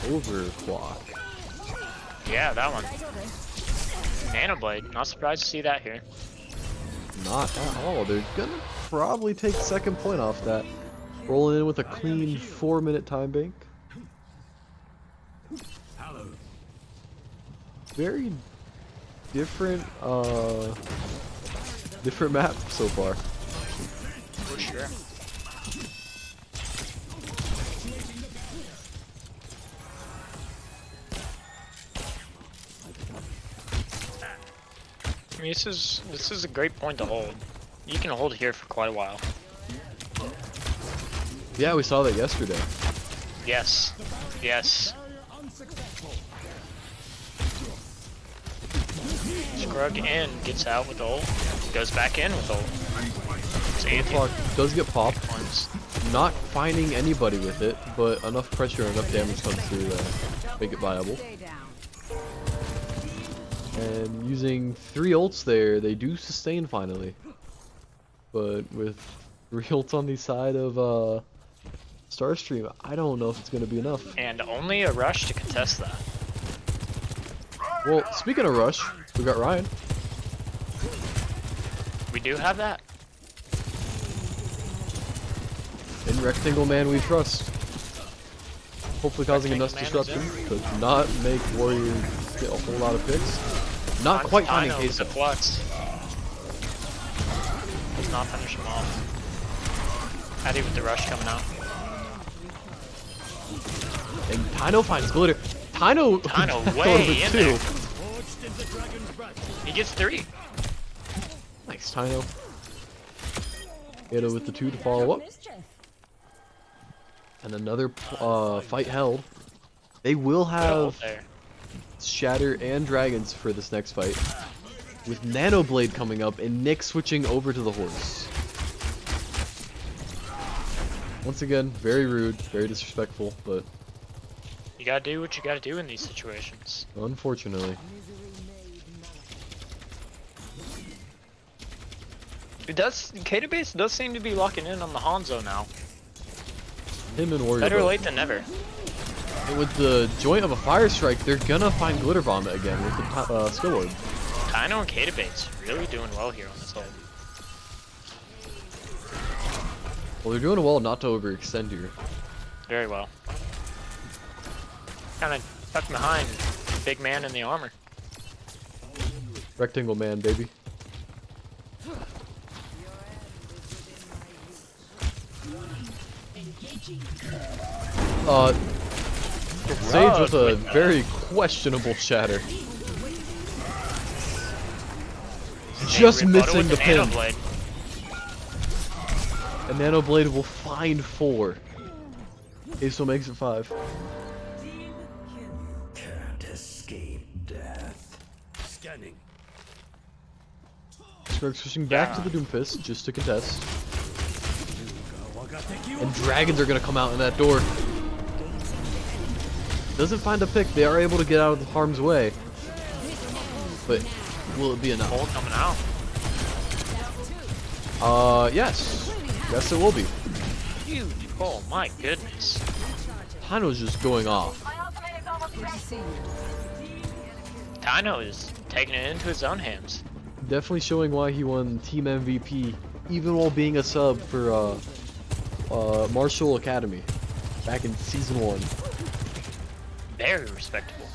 Speaker 1: Overclock.
Speaker 3: yeah, that one. Nanoblade. Not surprised to see that here.
Speaker 1: Not at all. They're gonna probably take second point off that. Rolling in with a clean 4-minute time bank. Very different different map so far.
Speaker 3: For sure. I mean, this is a great point to hold. You can hold here for quite a while.
Speaker 1: Yeah, we saw that yesterday.
Speaker 3: Yes. Yes. Scrug in, gets out with ult, goes back in with ult. It's anti
Speaker 1: Clock does get popped.
Speaker 3: ones.
Speaker 1: Not finding anybody with it, but enough pressure and enough damage comes through to make it viable. And using 3 ults there, they do sustain finally. But with 3 ults on the side of Starstream, I don't know if it's going to be enough.
Speaker 3: And only a rush to contest that.
Speaker 1: Well, speaking of Rush, we got Ryan.
Speaker 3: We do have that.
Speaker 1: In Rectangle Man we trust. Hopefully causing enough
Speaker 3: Rectangle Man
Speaker 1: disruption to not make Warriors get a whole lot of picks. Not quite finding
Speaker 3: Tyno with the
Speaker 1: Queso.
Speaker 3: flux. Does not finish him off. Addy with the rush coming out.
Speaker 1: And Tyno finds Glitter. Tyno
Speaker 3: Way
Speaker 1: with
Speaker 3: in
Speaker 1: 2.
Speaker 3: there. He gets 3.
Speaker 1: Nice Tyno. Hit it with the 2 to follow up. And another fight held. They will
Speaker 3: Good ult
Speaker 1: have
Speaker 3: there.
Speaker 1: Shatter and Dragons for this next fight. With Nanoblade coming up and Nick switching over to the horse. Once again, very rude, very disrespectful, but
Speaker 3: You gotta do what you gotta do in these situations.
Speaker 1: unfortunately.
Speaker 3: Kata base does seem to be locking in on the Hanzo now.
Speaker 1: Him and Warrior.
Speaker 3: Better
Speaker 1: both.
Speaker 3: late than never.
Speaker 1: And with the joint of a Fire Strike, they're gonna find Glitter Vomit again with the skill orb.
Speaker 3: Tyno and Kata base really doing well here on this ult.
Speaker 1: Well, they're doing well not to overextend here.
Speaker 3: Very well. Kinda tucked behind big man in the armor.
Speaker 1: Rectangle Man, baby. Sage with a very questionable shatter. Just
Speaker 3: Rebuttal
Speaker 1: missing
Speaker 3: with
Speaker 1: the pin.
Speaker 3: Nanoblade.
Speaker 1: And Nanoblade will find 4. Aso makes it 5.
Speaker 6: Can't escape death. Scanning.
Speaker 1: Scrug's switching back to the Doomfist just to contest. And dragons are gonna come out in that door. Doesn't find a pick. They are able to get out of harm's way. But will it be enough?
Speaker 3: Ult coming out.
Speaker 1: Yes. Yes, it will be.
Speaker 3: Huge. Oh my goodness.
Speaker 1: Tyno's just going off.
Speaker 5: My ultimate is almost ready.
Speaker 3: Tyno is taking it into his own hands.
Speaker 1: Definitely showing why he won Team MVP, even while being a sub for Marshall Academy back in Season 1.
Speaker 3: Very respectable.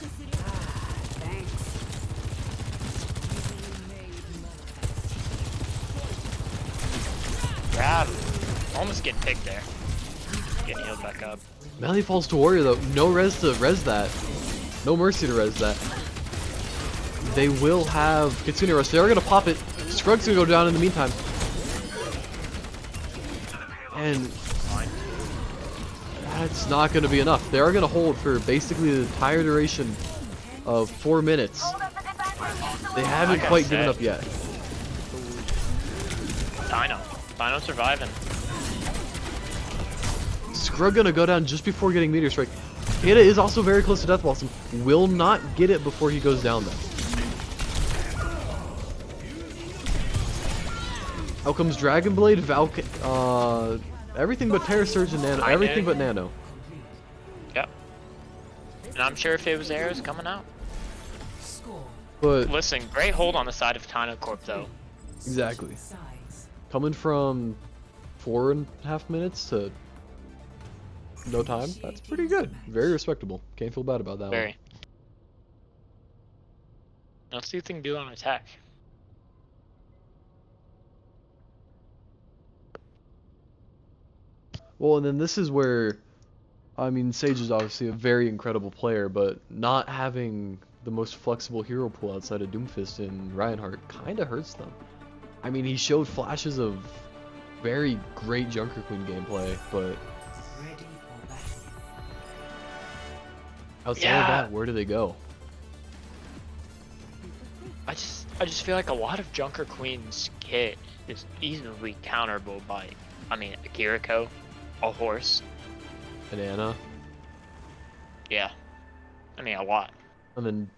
Speaker 3: Grab. Almost getting picked there. Getting healed back up.
Speaker 1: Melee falls to Warrior though. No res to res that. No mercy to res that. They will have Kitsune Rush. They are going to pop it. Scrug's going to go down in the meantime. And
Speaker 3: Fine.
Speaker 1: that's not going to be enough. They are going to hold for basically the entire duration of 4 minutes.
Speaker 5: Hold up the defense.
Speaker 1: They haven't
Speaker 3: Like I
Speaker 1: quite given
Speaker 3: said.
Speaker 1: up yet.
Speaker 3: Tyno. Tyno surviving.
Speaker 1: Scrug gonna go down just before getting Meteor Strike. Kata is also very close to Death Blossom. Will not get it before he goes down though. Out comes Dragon Blade, everything but Terra Surge and Nano.
Speaker 3: I
Speaker 1: Everything
Speaker 3: knew.
Speaker 1: but Nano.
Speaker 3: Yep. And I'm sure if it was arrows coming out.
Speaker 4: Score.
Speaker 1: But
Speaker 3: Listen, great hold on the side of Tyno Corp though.
Speaker 1: exactly.
Speaker 4: Sides.
Speaker 1: Coming from 4.5 minutes to no time, that's pretty good. Very respectable. Can't feel bad about that one.
Speaker 3: Very. Let's see what they can do on attack.
Speaker 1: Well, and then this is where, I mean, Sage is obviously a very incredible player, but not having the most flexible hero pool outside of Doomfist and Reinhardt kind of hurts them. I mean, he showed flashes of very great Junker Queen gameplay, but outside of that, where do they go?
Speaker 3: I just feel like a lot of Junker Queen's kit is easily counterable by, I mean, a Kiriko, a horse.
Speaker 1: And Anna,
Speaker 3: Yeah. I mean, a lot.
Speaker 1: and then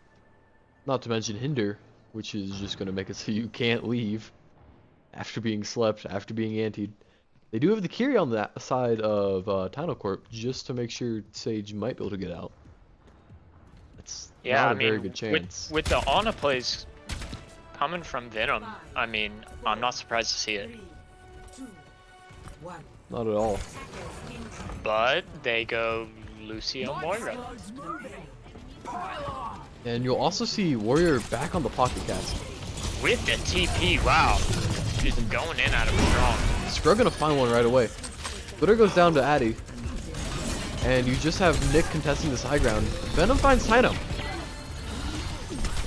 Speaker 1: not to mention Hinder, which is just going to make it so you can't leave after being slept, after being antied. They do have the Kiri on that side of Tyno Corp just to make sure Sage might be able to get out. It's
Speaker 3: Yeah,
Speaker 1: not
Speaker 3: I
Speaker 1: a
Speaker 3: mean,
Speaker 1: very good chance.
Speaker 3: with the Ana plays coming from Venom, I mean, I'm not surprised to see it.
Speaker 4: 3, 2, 1.
Speaker 1: Not at all.
Speaker 3: But they go Lucio Moira.
Speaker 1: And you'll also see Warrior back on the pocket cast.
Speaker 3: With the TP, wow. Just going in at him strong.
Speaker 1: Scrub gonna find one right away. Glitter goes down to Addy. And you just have Nick contesting this high ground. Venom finds Tyno.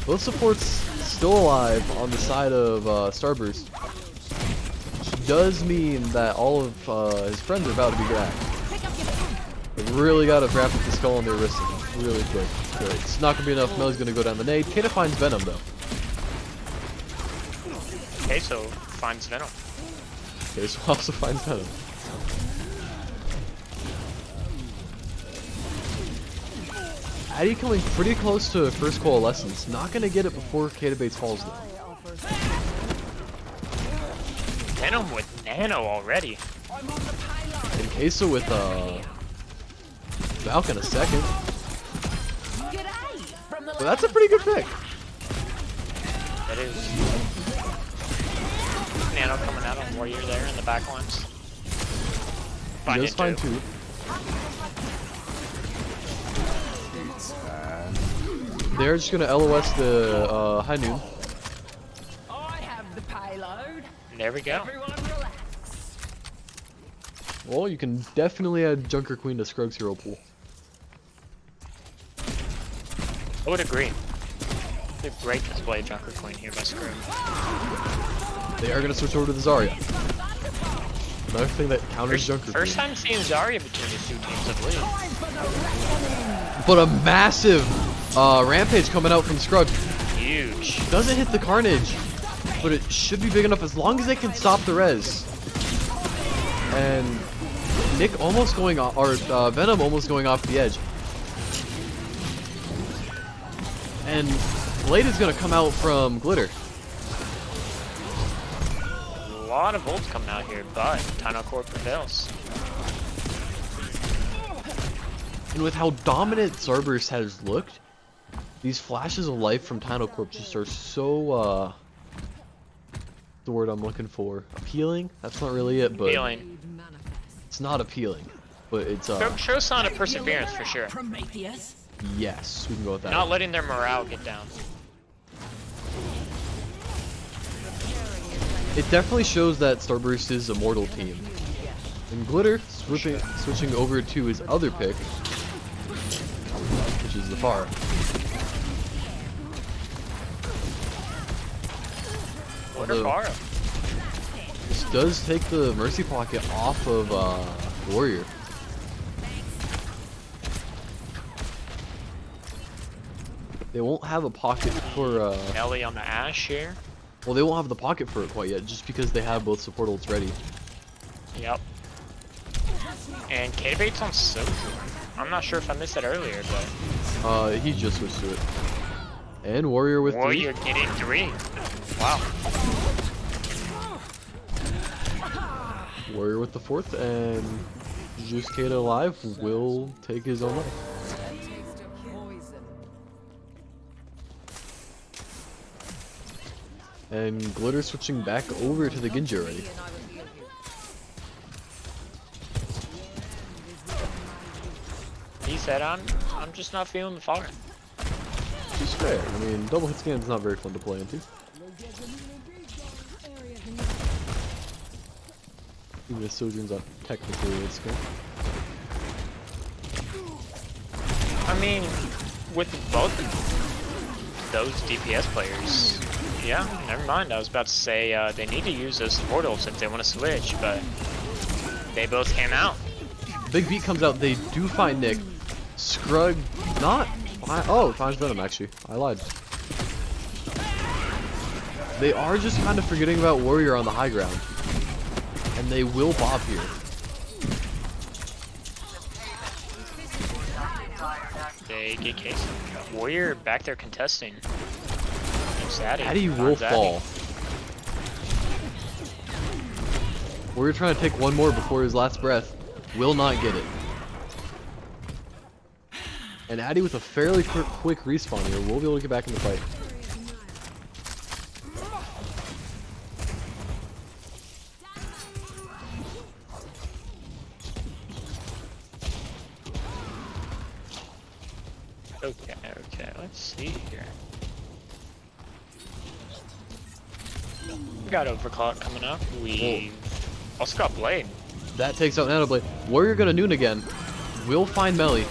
Speaker 1: Both supports still alive on the side of Starburst. Which does mean that all of his friends are about to be grabbed. They really gotta wrap up the skull on their wrist really quick. But it's not gonna be enough. Melly's gonna go down the nade. Kata finds Venom though.
Speaker 3: Okay, so finds Venom.
Speaker 1: Okay, so also finds Venom. Addy coming pretty close to first coalescence. Not gonna get it before Kata Bates falls though.
Speaker 3: Venom with Nano already.
Speaker 1: And Queso with Falcon a second. But that's a pretty good pick.
Speaker 3: That is. Nano coming out on Warrior there in the back lines.
Speaker 1: He does find two. They're just gonna LOS the high noon.
Speaker 4: I have the payload.
Speaker 3: There we go.
Speaker 4: Everyone relax.
Speaker 1: Well, you can definitely add Junker Queen to Scrug's hero pool.
Speaker 3: I would agree. It's a great display of Junker Queen here by Screw.
Speaker 1: They are gonna switch over to the Zarya. Another thing that counters Junker
Speaker 3: First
Speaker 1: Queen.
Speaker 3: time seeing Zarya between these two teams, I believe.
Speaker 1: But a massive rampage coming out from Scrug.
Speaker 3: Huge.
Speaker 1: Doesn't hit the carnage, but it should be big enough as long as they can stop the res. And Nick almost going off, or Venom almost going off the edge. And Blade is gonna come out from Glitter.
Speaker 3: A lot of ults coming out here, but Tyno Corp prevails.
Speaker 1: And with how dominant Starburst has looked, these flashes of life from Tyno Corp just are so, the word I'm looking for, appealing? That's not really it, but
Speaker 3: Feeling.
Speaker 1: it's not appealing. But it's,
Speaker 3: Show sign of perseverance for sure.
Speaker 4: Prometheus.
Speaker 1: yes, we can go with that.
Speaker 3: Not letting their morale get down.
Speaker 1: It definitely shows that Starburst is a mortal team. And Glitter switching over to his other pick, which is the Pharah.
Speaker 3: What are Pharah?
Speaker 1: This does take the Mercy Pocket off of Warrior. They won't have a pocket for
Speaker 3: Ellie on the Ash here.
Speaker 1: well, they won't have the pocket for it quite yet, just because they have both support ults ready.
Speaker 3: Yep. And K-Bait's on Sozu. I'm not sure if I missed that earlier, but
Speaker 1: He just switched to it. And Warrior with
Speaker 3: Warrior
Speaker 1: three.
Speaker 3: getting 3. Wow.
Speaker 1: Warrior with the fourth, and Juice Kata alive will take his own life. And Glitter switching back over to the Genji already.
Speaker 3: He said, I'm just not feeling the fire.
Speaker 1: is fair. I mean, double hit scan is not very fun to play into. Even if Sojourn's not technically a hit scan.
Speaker 3: I mean, with both of those DPS players, yeah, never mind. I was about to say they need to use those portals if they want to switch, but they both came out.
Speaker 1: Big beat comes out. They do find Nick. Scrug not. Oh, finds Venom actually. I lied. They are just kind of forgetting about Warrior on the high ground, and they will bob here.
Speaker 3: They get case. Warrior back there contesting.
Speaker 1: Addy will fall. Warrior trying to take one more before his last breath. Will not get it. And Addy with a fairly quick respawn here will be able to get back in the fight.
Speaker 3: Okay, let's see here. We got Overclock coming up. We also got Blade.
Speaker 1: That takes out Nano Blade. Warrior gonna noon again. Will find Melly.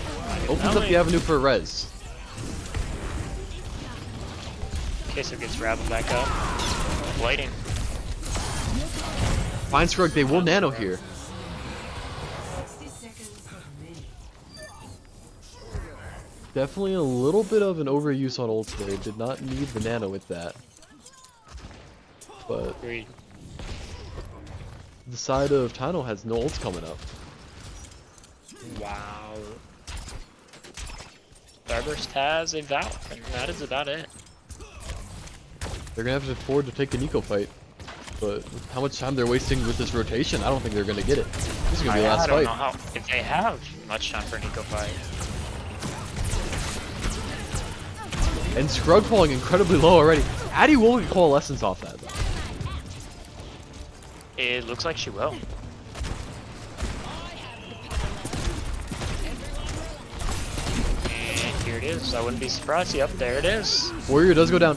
Speaker 1: Opens up the avenue for a res.
Speaker 3: Queso gets Rabble back up. Blading.
Speaker 1: Finds Scrug. They will nano here. Definitely a little bit of an overuse on ults there. Did not need the nano with that. But
Speaker 3: Agreed.
Speaker 1: the side of Tyno has no ults coming up.
Speaker 3: Wow. Starburst has a Valve, and that is about it.
Speaker 1: They're gonna have to afford to take the Nico fight. But with how much time they're wasting with this rotation, I don't think they're gonna get it. This is gonna be the last
Speaker 3: I don't
Speaker 1: fight.
Speaker 3: know how, if they have much time for a Nico fight.
Speaker 1: And Scrug falling incredibly low already. Addy will get coalescence off that though.
Speaker 3: It looks like she will. And here it is. I wouldn't be surprised. Yep, there it is.
Speaker 1: Warrior does go down.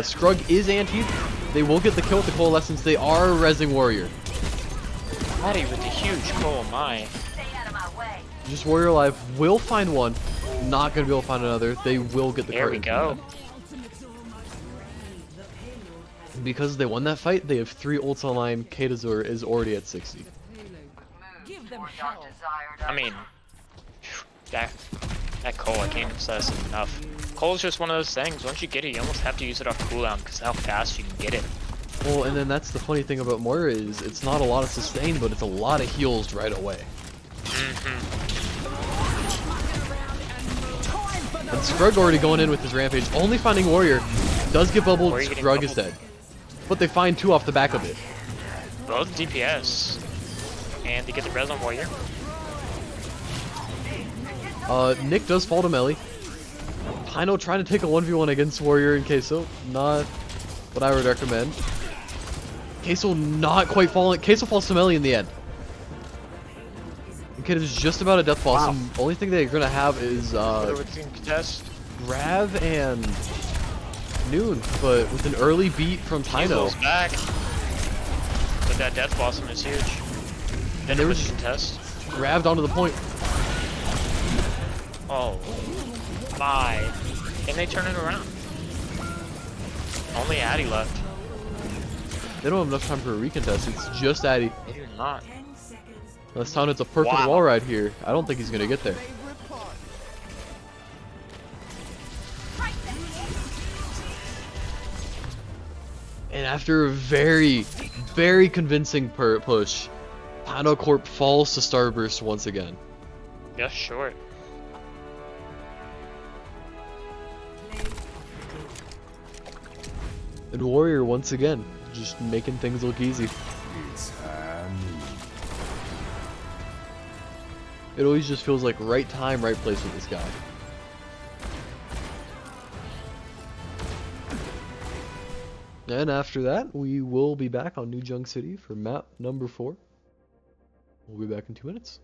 Speaker 1: Scrug is antied. They will get the kill with the coalescence. They are rezzing Warrior.
Speaker 3: Addy with the huge coal, my.
Speaker 5: Stay out of my way.
Speaker 1: Just Warrior alive. Will find one. Not gonna be able to find another. They will get the
Speaker 3: There we
Speaker 1: cart.
Speaker 3: go.
Speaker 1: Because they won that fight, they have 3 ults online. Katazor is already at 60.
Speaker 4: Give them hell.
Speaker 3: I mean, that coal, I can't emphasize it enough. Coal's just one of those things. Once you get it, you almost have to use it off cooldown because how fast you can get it.
Speaker 1: Well, and then that's the funny thing about Moira is it's not a lot of sustain, but it's a lot of heals right away. And Scrug already going in with his rampage, only finding Warrior. Does get bubbled,
Speaker 3: Warrior getting
Speaker 1: Scrug is
Speaker 3: bubbled.
Speaker 1: dead. But they find 2 off the back of it.
Speaker 3: Both DPS. And they get the res on Warrior.
Speaker 1: Nick does fall to melee. Tyno trying to take a 1v1 against Warrior and Queso. Not what I would recommend. Queso not quite falling. Queso falls to melee in the end. And Kid is just about a death boss. And only thing they're gonna have is
Speaker 3: Contest.
Speaker 1: Rav and Noon, but with an early beat from Tyno.
Speaker 3: Eagle's back. But that death blossom is huge. Then
Speaker 1: they
Speaker 3: it
Speaker 1: were
Speaker 3: was
Speaker 1: just-
Speaker 3: contest.
Speaker 1: Grabbed onto the point.
Speaker 3: Oh my. Can they turn it around? Only Addy left.
Speaker 1: They don't have enough time for a recontest. It's just Addy.
Speaker 3: They do not.
Speaker 1: This time it's a perfect
Speaker 3: Wow.
Speaker 1: wall ride here. I don't think he's gonna get there. And after a very, very convincing push, Tyno Corp falls to Starburst once again.
Speaker 3: Just short.
Speaker 1: And Warrior once again, just making things look easy. It always just feels like right time, right place with this guy. And after that, we will be back on New Junk City for map number 4. We'll be back in 2 minutes.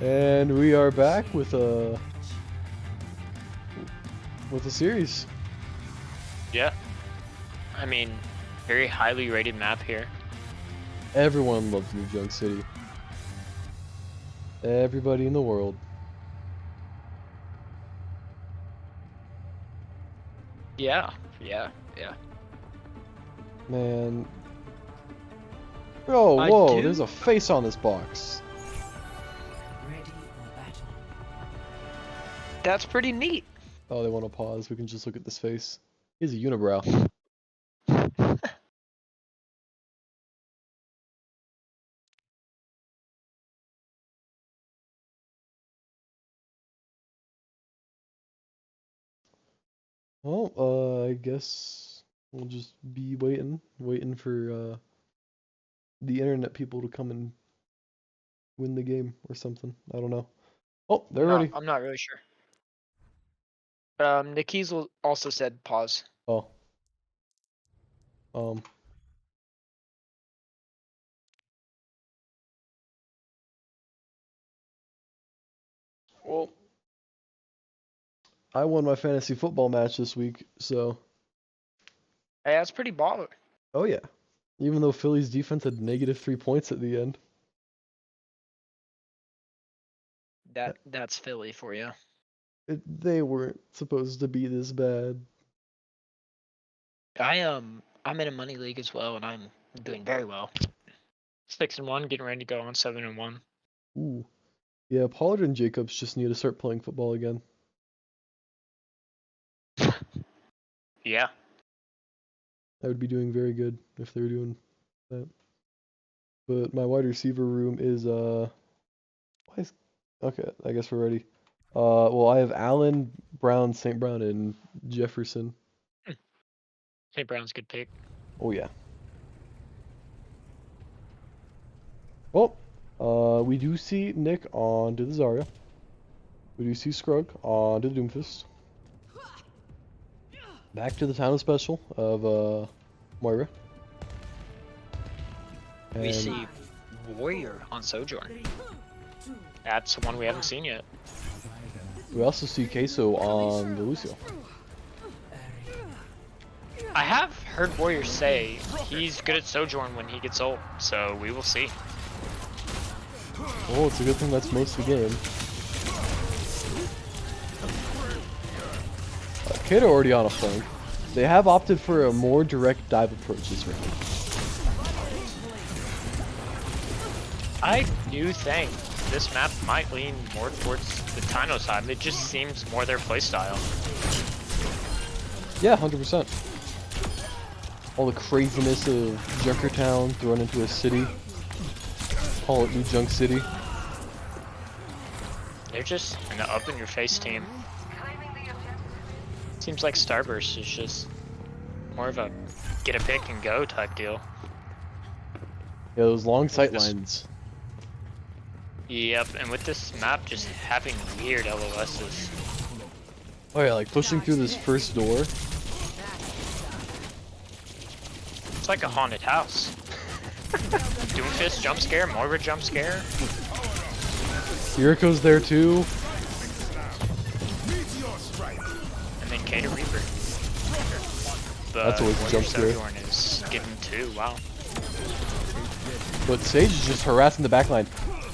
Speaker 1: And we are back with a series.
Speaker 3: Yeah. I mean, very highly rated map here.
Speaker 1: Everyone loves New Junk City. Everybody in the world.
Speaker 3: Yeah.
Speaker 1: Man. Oh,
Speaker 3: I
Speaker 1: whoa,
Speaker 3: do-
Speaker 1: there's a face on this box.
Speaker 4: Ready for battle.
Speaker 3: That's pretty neat.
Speaker 1: Oh, they want to pause. We can just look at this face. He's a unibrow. Well, I guess we'll just be waiting for the internet people to come and win the game or something. I don't know. Oh, they're ready.
Speaker 3: I'm not really sure. Nikki's also said pause.
Speaker 1: Oh. Um. Well, I won my fantasy football match this week, so.
Speaker 3: Hey, that's pretty baller.
Speaker 1: Oh yeah. Even though Philly's defense had -3 points at the end.
Speaker 3: That's Philly for you.
Speaker 1: They weren't supposed to be this bad.
Speaker 3: I'm in a money league as well, and I'm doing very well. 6-1, getting ready to go on 7-1.
Speaker 1: Ooh. Yeah, Pollard and Jacobs just need to start playing football again.
Speaker 3: Yeah.
Speaker 1: I would be doing very good if they were doing that. But my wide receiver room is okay, I guess we're ready. Well, I have Allen, Brown, St. Brown, and Jefferson.
Speaker 3: St. Brown's a good pick.
Speaker 1: Oh yeah. Well, we do see Nick on to the Zarya. We do see Scrug on to the Doomfist. Back to the Tyno special of Moira.
Speaker 3: We
Speaker 1: And
Speaker 3: see Warrior on Sojourn. That's one we haven't seen yet.
Speaker 1: we also see Queso on the Lucio.
Speaker 3: I have heard Warrior say he's good at Sojourn when he gets old, so we will see.
Speaker 1: Well, it's a good thing that's most of the game. Kato already on a flank. They have opted for a more direct dive approach this round.
Speaker 3: I do think this map might lean more towards the Tyno side. It just seems more their playstyle.
Speaker 1: Yeah, 100%. All the craziness of Junkertown thrown into a city. Call it New Junk City.
Speaker 3: They're just an up-in-your-face team. Seems like Starburst is just more of a get a pick and go type deal.
Speaker 1: Yeah, those long sight lines.
Speaker 3: Yep, and with this map just having weird LOSs.
Speaker 1: Oh yeah, like pushing through this first door.
Speaker 3: It's like a haunted house. Doomfist jump scare, Moira jump scare.
Speaker 1: Yuriko's there too.
Speaker 3: And then Kato Reaper.
Speaker 1: That's always a jump scare.
Speaker 3: Sojourn is getting 2, wow.
Speaker 1: But Sage is just harassing the backline.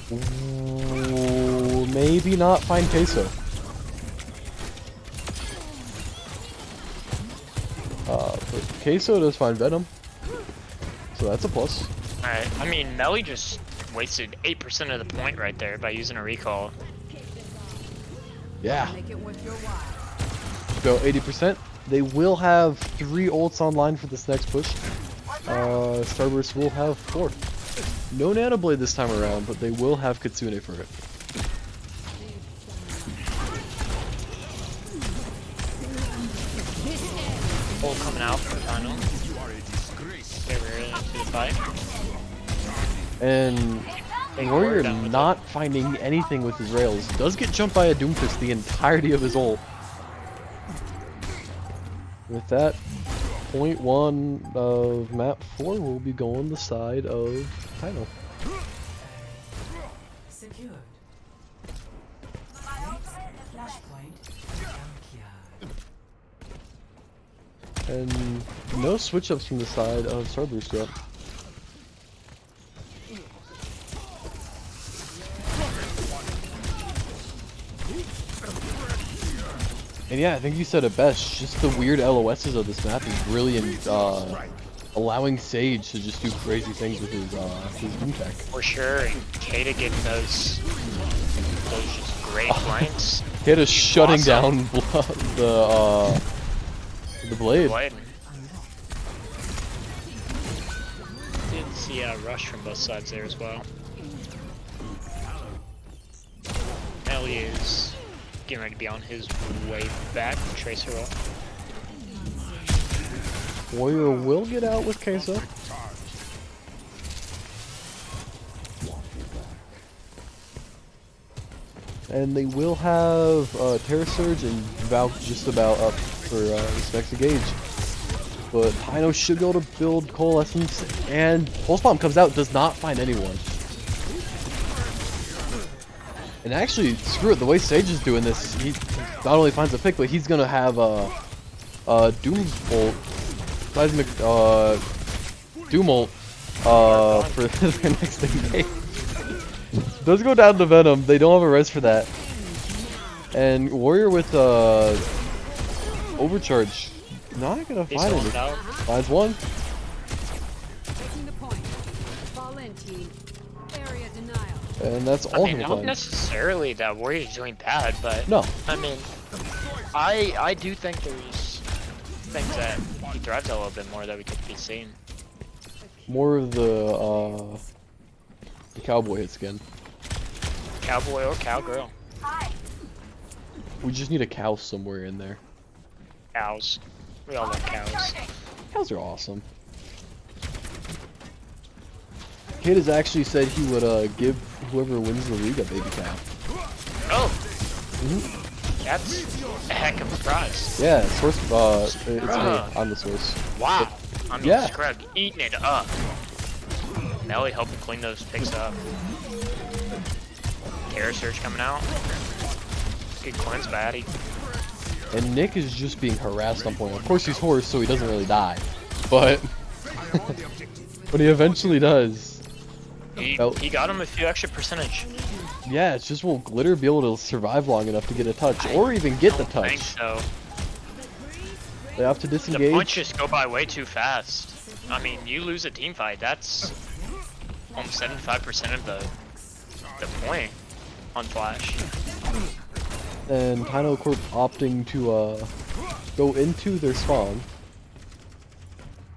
Speaker 1: Ooh, maybe not find Queso. But Queso does find Venom. So that's a plus.
Speaker 3: Alright, I mean, Melly just wasted 8% of the point right there by using a recall.
Speaker 1: Yeah.
Speaker 4: Make it worth your while.
Speaker 1: Go 80%. They will have 3 ults online for this next push. Starburst will have 4. No Nano Blade this time around, but they will have Kitsune for it.
Speaker 3: Bull coming out for the final. Okay, we're into the fight.
Speaker 1: And Warrior not finding anything with his rails. Does get jumped by a Doomfist the entirety of his ult. With that, point 1 of map 4 will be going the side of Tyno.
Speaker 4: Secured. Flashpoint. Junkyard.
Speaker 1: And no switch ups from the side of Starburst yet. And yeah, I think you said it best. Just the weird LOSs of this map is really allowing Sage to just do crazy things with his boom tech.
Speaker 3: For sure, and Kata getting those just great flanks.
Speaker 1: Kata shutting
Speaker 3: awesome.
Speaker 1: down the blade.
Speaker 3: Blade.
Speaker 2: Did see a rush from both sides there as well. Ellie is getting ready to be on his way back. Tracer roll.
Speaker 1: Warrior will get out with Queso. And they will have Terra Surge and Valk just about up for this next engage. But Tyno should be able to build Coalescence, and Pulse Bomb comes out, does not find anyone. And actually, screw it, the way Sage is doing this, he not only finds a pick, but he's gonna have Doom Bolt, Seismic, Doom Ult, for the next engage. Does go down to Venom, they don't have a res for that. And Warrior with Overcharge, not gonna
Speaker 2: He's
Speaker 1: find
Speaker 2: holding
Speaker 1: it.
Speaker 2: out.
Speaker 1: Finds one.
Speaker 7: Taking the point. Fall in, team. Area denial.
Speaker 1: And that's
Speaker 3: I
Speaker 1: all
Speaker 3: mean,
Speaker 1: he'll
Speaker 3: not
Speaker 1: find.
Speaker 3: necessarily that Warrior's doing bad, but
Speaker 1: No.
Speaker 3: I mean, I do think there's things that he thrives a little bit more that we could be seeing.
Speaker 1: More of the cowboy hits again.
Speaker 3: Cowboy or cowgirl.
Speaker 1: We just need a cow somewhere in there.
Speaker 3: Cows. We all love cows.
Speaker 1: Cows are awesome. Kid has actually said he would give whoever wins the league a baby cow.
Speaker 3: Oh,
Speaker 1: Mhm.
Speaker 3: that's a heck of a prize.
Speaker 1: Yeah, source. It's me. I'm the source.
Speaker 3: Wow. I mean,
Speaker 1: Yeah.
Speaker 3: Scrug eating it up. Melly helping clean those picks up. Terror Surge coming out. Good cleanse, baddie.
Speaker 1: And Nick is just being harassed on point. Of course, he's horse, so he doesn't really die, but but he eventually does.
Speaker 3: He
Speaker 1: Oh.
Speaker 3: got him a few extra percentage.
Speaker 1: Yeah, it's just will Glitter be able to survive long enough to get a touch, or even get the
Speaker 3: I think
Speaker 1: touch?
Speaker 3: so.
Speaker 1: They have to
Speaker 3: The
Speaker 1: disengage.
Speaker 3: punches go by way too fast. I mean, you lose a team fight, that's almost 75% of the point on Flash.
Speaker 1: And Tyno Corp opting to go into their spawn.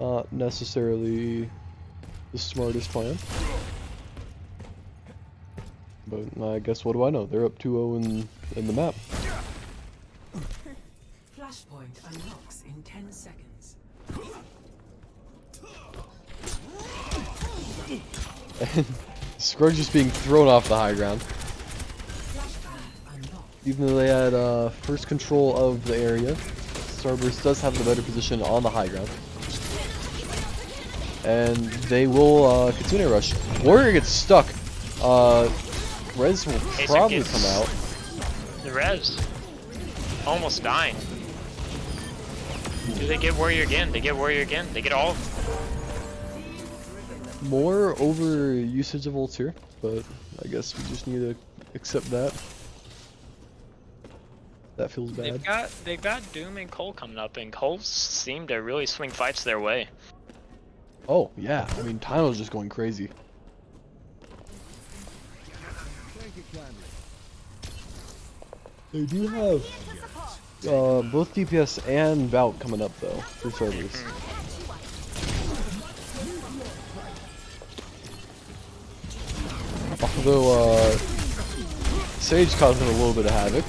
Speaker 1: Not necessarily the smartest plan. But I guess what do I know? They're up 2-0 in the map.
Speaker 4: Flashpoint unlocks in 10 seconds.
Speaker 1: And Scruggs just being thrown off the high ground.
Speaker 4: Flashpoint unlocked.
Speaker 1: Even though they had first control of the area, Starburst does have the better position on the high ground. And they will continue to rush. Warrior gets stuck. Rez will
Speaker 3: Basic
Speaker 1: probably
Speaker 3: gets-
Speaker 1: come out.
Speaker 3: The Revs almost dying. Do they get Warrior again? They get Warrior again. They get all.
Speaker 1: More over usage of ults here, but I guess we just need to accept that. That feels bad.
Speaker 3: They've got Doom and Cole coming up, and Cole seem to really swing fights their way.
Speaker 1: Oh, yeah. I mean, Tyno's just going crazy. They do have both DPS and Valk coming up, though, for servers. Although, Sage causing a little bit of havoc.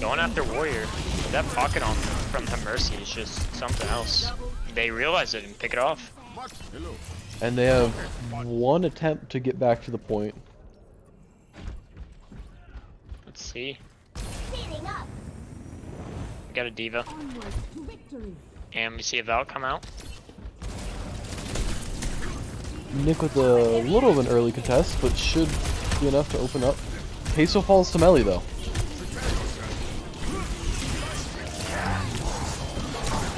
Speaker 3: Going after Warrior. That pocket on from the Mercy is just something else. They realize it and pick it off.
Speaker 1: And they have one attempt to get back to the point.
Speaker 3: Let's see. Got a Diva. And we see a Val come out.
Speaker 1: Nick with a little of an early contest, but should be enough to open up. Queso falls to Melly though.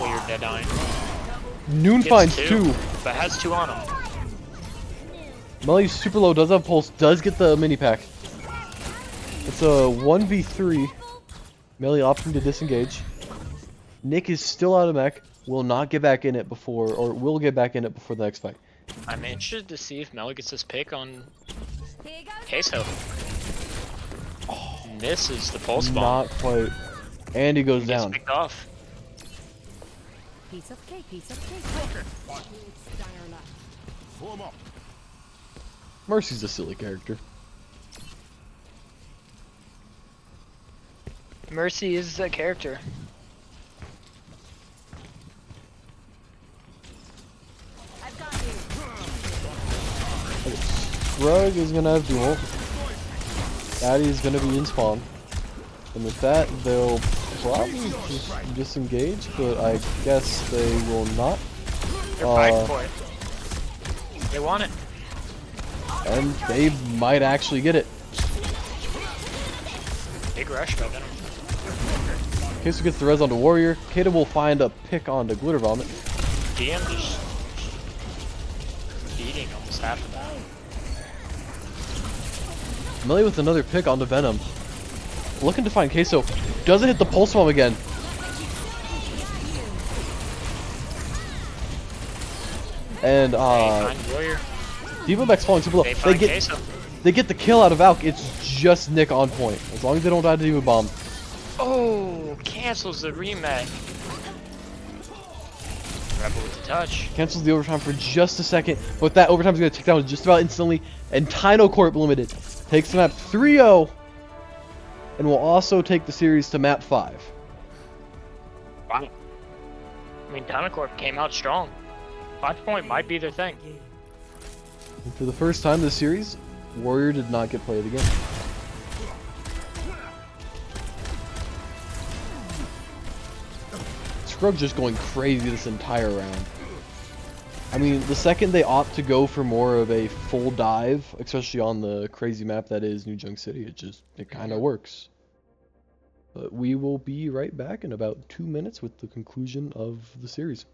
Speaker 3: Weird dead eye.
Speaker 1: Noon
Speaker 3: Gets
Speaker 1: finds
Speaker 3: two,
Speaker 1: two.
Speaker 3: but has two on him.
Speaker 1: Melly's super low, does have pulse, does get the mini pack. It's a 1v3. Melly opting to disengage. Nick is still out of mech. Will not get back in it before, or will get back in it before the next fight.
Speaker 3: I'm interested to see if Mel gets his pick on
Speaker 5: Here goes
Speaker 3: Queso. Misses the pulse bomb.
Speaker 1: Not quite. And he goes
Speaker 3: Gets
Speaker 1: down.
Speaker 3: picked off.
Speaker 7: Piece of cake, piece of cake. Dire luck.
Speaker 6: Form up.
Speaker 1: Mercy's a silly character.
Speaker 3: Mercy is a character.
Speaker 5: I've got you.
Speaker 1: Scrug is gonna have duel. Addy is gonna be in spawn. And with that, they'll probably just disengage, but I guess they will not.
Speaker 3: They're fighting for it. They want it.
Speaker 1: And they might actually get it.
Speaker 3: Big rush by Venom.
Speaker 1: Queso gets the res onto Warrior. Kata will find a pick onto Glitter Vomit.
Speaker 3: DM just beating almost half of that.
Speaker 1: Melee with another pick onto Venom. Looking to find Queso. Doesn't hit the Pulse Bomb again. And
Speaker 3: They find Warrior.
Speaker 1: Diva Mech's falling super low.
Speaker 3: They
Speaker 1: They
Speaker 3: find
Speaker 1: get
Speaker 3: Queso.
Speaker 1: they get the kill out of Valk. It's just Nick on point. As long as they don't die to Diva Bomb.
Speaker 3: Oh, cancels the rematch. Rebel with the touch.
Speaker 1: Cancels the overtime for just a second. But that overtime is going to tick down just about instantly. And Tyno Corp Limited takes the map 3-0. And will also take the series to map 5.
Speaker 3: Wow. I mean, Dynacorp came out strong. 5 point might be their thing.
Speaker 1: And for the first time this series, Warrior did not get played again. Scrub just going crazy this entire round. I mean, the second they opt to go for more of a full dive, especially on the crazy map that is New Junk City, it kind of works. But we will be right back in about 2 minutes with the conclusion of the series.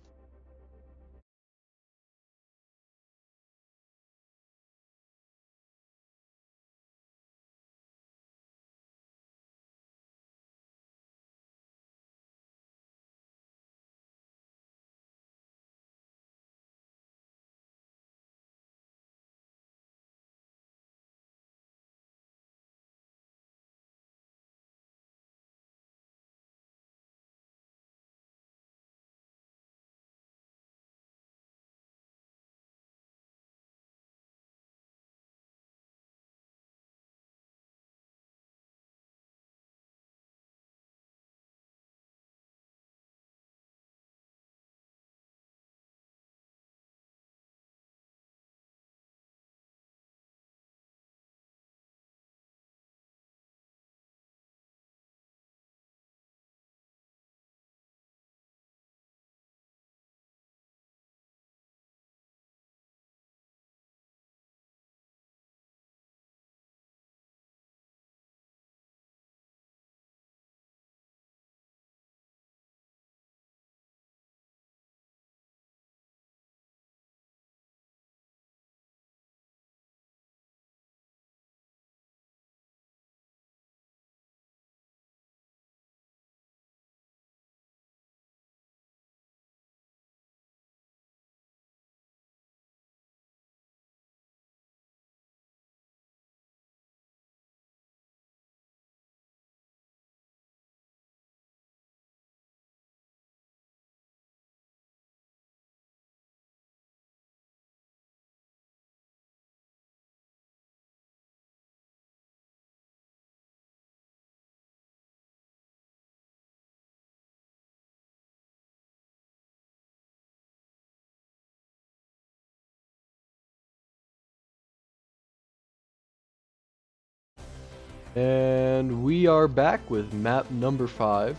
Speaker 1: And we are back with map number 5,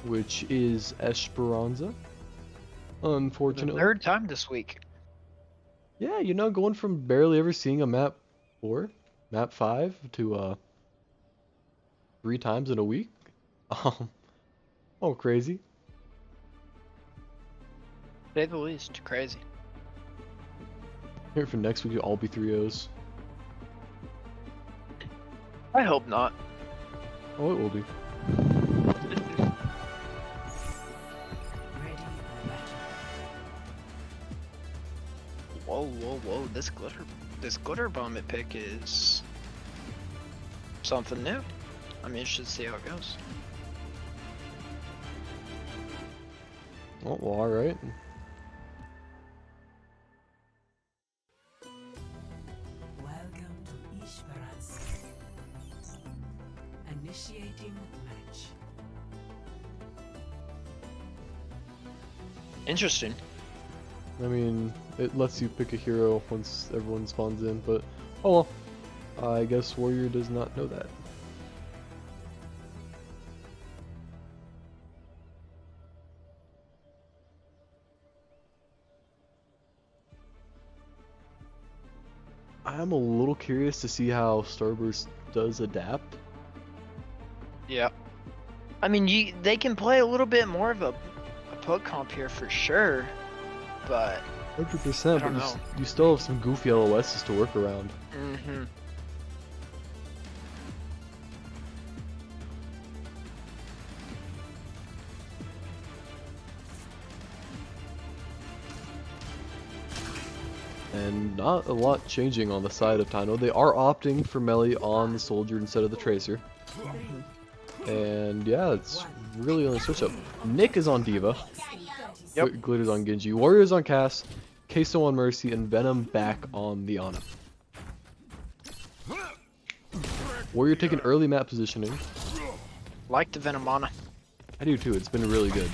Speaker 1: which is Esperanza.
Speaker 3: For the
Speaker 1: Unfortunately.
Speaker 3: third time this week.
Speaker 1: Yeah, you know, going from barely ever seeing a map 4, map 5 to 3 times in a week. Um, oh, crazy.
Speaker 3: To say the least, crazy.
Speaker 1: Here for next week, it'll all be 3-0s.
Speaker 3: I hope not.
Speaker 1: Oh, it will be.
Speaker 4: Ready for battle.
Speaker 3: Whoa, whoa, whoa! This glitter vomit pick is something new. I'm interested to see how it goes.
Speaker 1: Oh, well, alright.
Speaker 4: Welcome to Ishvaransk. Initiating match.
Speaker 3: Interesting.
Speaker 1: I mean, it lets you pick a hero once everyone spawns in, but oh well. I guess Warrior does not know that. I'm a little curious to see how Starburst does adapt.
Speaker 3: Yeah. I mean, they can play a little bit more of a poke comp here for sure, but
Speaker 1: 100%,
Speaker 3: I don't
Speaker 1: but
Speaker 3: know.
Speaker 1: you still have some goofy LOSs to work around.
Speaker 3: mm-hmm.
Speaker 1: And not a lot changing on the side of Tyno. They are opting for melee on the soldier instead of the tracer. And yeah, it's really only switch up. Nick is on Diva.
Speaker 3: Yep.
Speaker 1: Glitter's on Genji. Warrior's on Cass. Queso on Mercy. And Venom back on the Ana. Warrior taking early map positioning.
Speaker 3: Like the Venomana.
Speaker 1: I do too. It's been really good.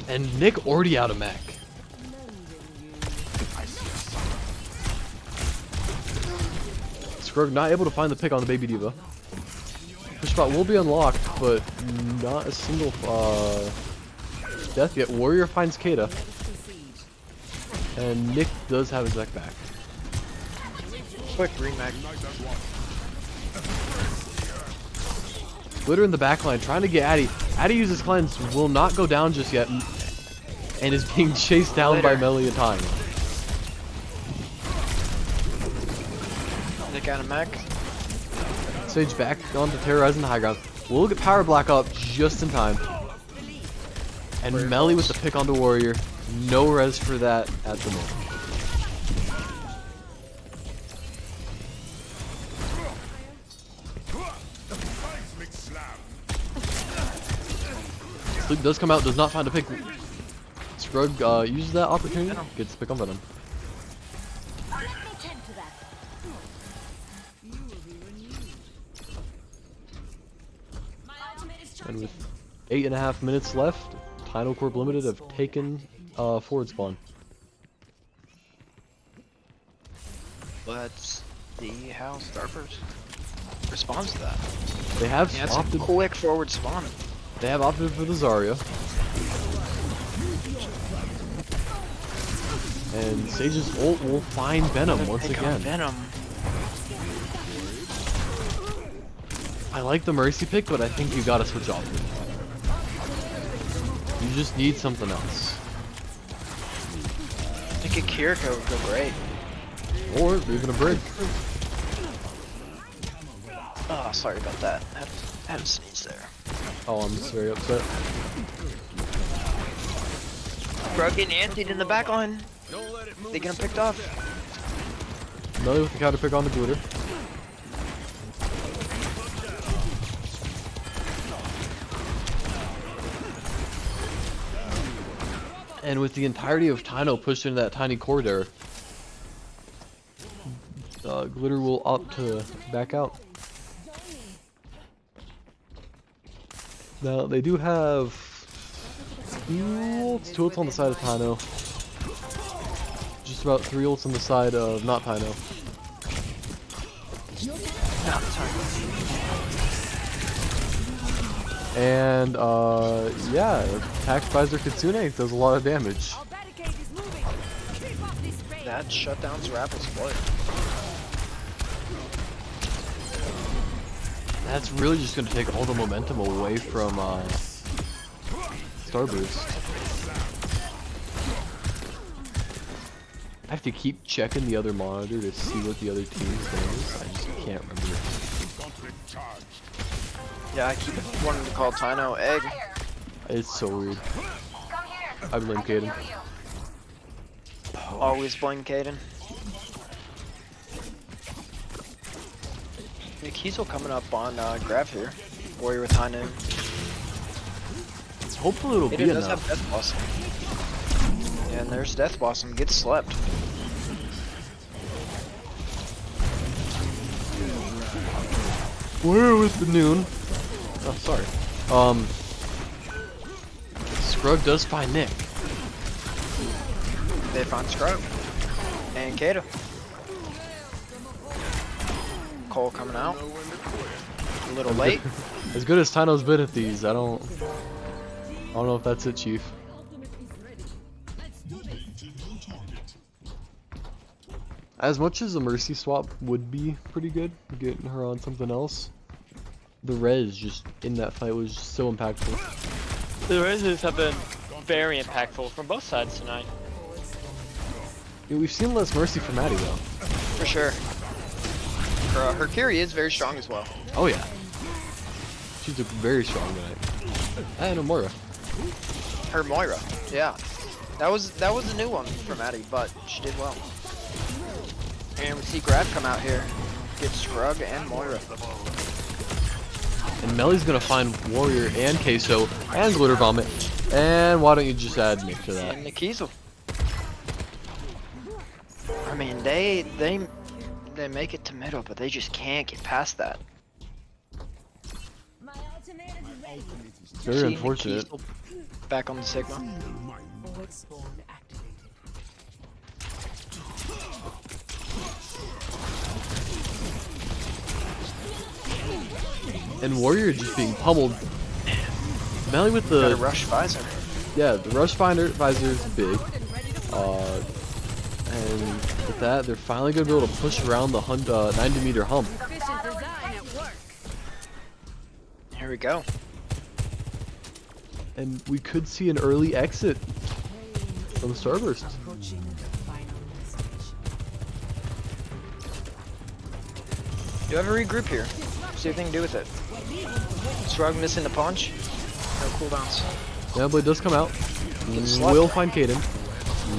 Speaker 1: And Nick already out of mech. Scrug not able to find the pick on the baby diva. Push spot will be unlocked, but not a single death yet. Warrior finds Kata. And Nick does have his mech back.
Speaker 3: Quick remake.
Speaker 1: Glitter in the backline trying to get Addy. Addy uses cleanse, will not go down just yet, and is being chased down by Melee and Tyno.
Speaker 3: Nick out of mech.
Speaker 1: Sage back on to terrorizing the high ground. We'll get Power Black up just in time. And Melee with the pick onto Warrior. No res for that at the moment. Sleep does come out, does not find a pick. Scrug uses that opportunity, gets the pick on Venom.
Speaker 5: Let me tend to that. My ultimate is
Speaker 1: And
Speaker 5: charging.
Speaker 1: with 8.5 minutes left, Tyno Corp Limited have taken forward spawn.
Speaker 3: Let's see how Starburst responds to that.
Speaker 1: They have
Speaker 3: Yeah, it's a
Speaker 1: opted.
Speaker 3: quick forward spawn.
Speaker 1: They have opted for the Zarya. And Sage's ult will find Venom once
Speaker 3: Pick on
Speaker 1: again.
Speaker 3: Venom.
Speaker 1: I like the Mercy pick, but I think you gotta switch off. You just need something else.
Speaker 3: I think a Kiriko would go great.
Speaker 1: Or even a Brig.
Speaker 3: Oh, sorry about that. Had a sneeze there.
Speaker 1: Oh, I'm just very upset.
Speaker 3: Bro getting antied in the back line. They get him picked off.
Speaker 1: Melee with the counter pick on the Glitter. And with the entirety of Tyno pushed into that tiny corridor, Glitter will opt to back out. Now, they do have two ults on the side of Tyno. Just about 3 ults on the side of not Tyno. And yeah, attack Visor Kitsune does a lot of damage.
Speaker 7: Our barricade is moving. Creep off this space.
Speaker 3: That shutdown's rapid split.
Speaker 1: That's really just gonna take all the momentum away from Starburst. I have to keep checking the other monitor to see what the other team's doing. I just can't remember.
Speaker 3: Yeah, I keep wanting to call Tyno egg.
Speaker 1: It's so weird. I blame Kaden.
Speaker 3: Always blame Caden. Nikizel coming up on Grav here. Warrior with Tyno.
Speaker 1: Hopefully it'll be
Speaker 3: Caden does
Speaker 1: enough.
Speaker 3: have Death Blossom. And there's Death Blossom. Gets slept.
Speaker 1: Where was the noon? Oh, sorry. Scrug does find Nick.
Speaker 3: They find Scrub. And Kato. Cole coming out. A little late.
Speaker 1: As good as Tyno's been at these, I don't know if that's it, Chief. As much as a Mercy swap would be pretty good, getting her on something else, the res just in that fight was just so impactful.
Speaker 2: The reses have been very impactful from both sides tonight.
Speaker 1: Yeah, we've seen less Mercy from Maddie though.
Speaker 3: For sure. Her carry is very strong as well.
Speaker 1: Oh yeah. She's a very strong tonight. And a Moira.
Speaker 3: Her Moira. Yeah. That was a new one for Maddie, but she did well. And we see Grav come out here. Get Scrug and Moira.
Speaker 1: And Melly's gonna find Warrior and Queso and Glitter Vomit. And why don't you just add Nick to that?
Speaker 3: And Nikizel. I mean, they make it to middle, but they just can't get past that.
Speaker 5: My ultimate is ready.
Speaker 1: Very
Speaker 3: See
Speaker 1: unfortunate.
Speaker 3: Nikizel back on the Sigma.
Speaker 4: Forward spawn activated.
Speaker 1: And Warrior just being pummeled. Melly with
Speaker 3: Got a
Speaker 1: the
Speaker 3: rush visor.
Speaker 1: yeah, the rush visor is big. And with that, they're finally gonna be able to push around the 90-meter hump.
Speaker 7: Efficient design at work.
Speaker 3: Here we go.
Speaker 1: And we could see an early exit from Starburst.
Speaker 4: Approaching the final destination.
Speaker 3: Do have a regroup here. See what they can do with it. Scrug missing the punch. No cooldowns.
Speaker 1: Blade does come out.
Speaker 3: Slept.
Speaker 1: Will find Kaden.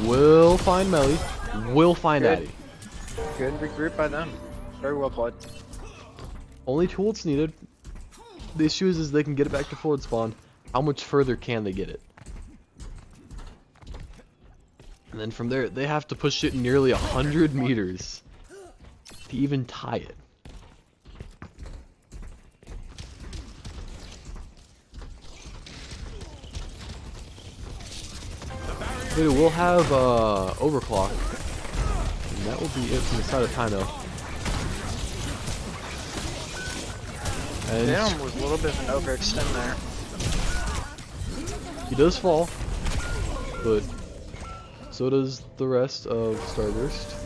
Speaker 1: Will find Melly. Will find
Speaker 3: Good.
Speaker 1: Addy.
Speaker 3: Good regroup by them. Very well played.
Speaker 1: Only 2 ults needed. The issue is they can get it back to forward spawn. How much further can they get it? And then from there, they have to push it nearly 100 meters to even tie it. Okay, we'll have overclock, and that will be it from the side of Tyno. And
Speaker 3: Damn, was a little bit of an overextend there.
Speaker 1: he does fall, but so does the rest of Starburst.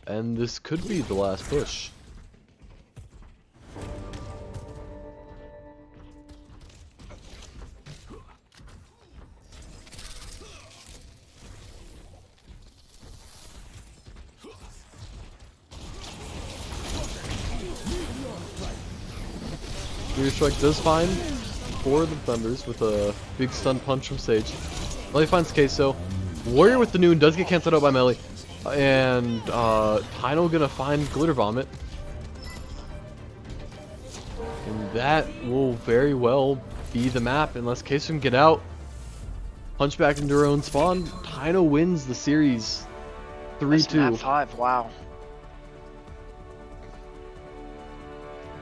Speaker 1: And this could be the last push. Rear Strike does find 4 of the Thunders with a big stun punch from Sage. Melly finds Queso. Warrior with the Noon does get cancelled out by Melly. And Tyno gonna find Glitter Vomit. And that will very well be the map unless Queso can get out. Punch back into her own spawn. Tyno wins the series 3-2.
Speaker 3: Map 5, wow.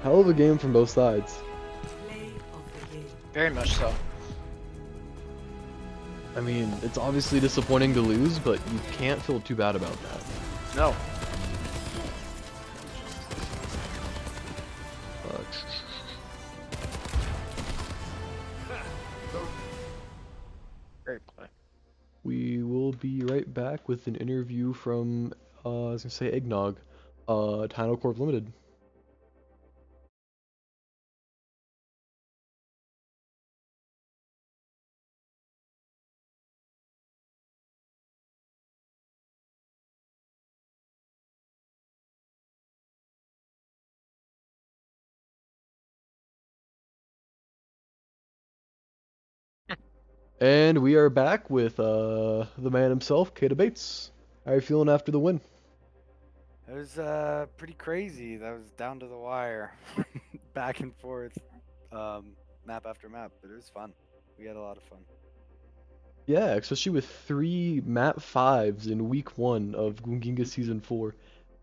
Speaker 1: Hell of a game from both sides.
Speaker 4: Play of the game.
Speaker 3: Very much so.
Speaker 1: I mean, it's obviously disappointing to lose, but you can't feel too bad about that.
Speaker 3: No.
Speaker 1: be right back with an interview from, I was gonna say Eggnog, Tyno Corp Limited. And we are back with the man himself, Kata Bates. How are you feeling after the win?
Speaker 8: It was pretty crazy. That was down to the wire, back and forth, map after map. But it was fun. We had a lot of fun.
Speaker 1: Yeah, especially with 3 map 5s in week 1 of Gunginga Season 4.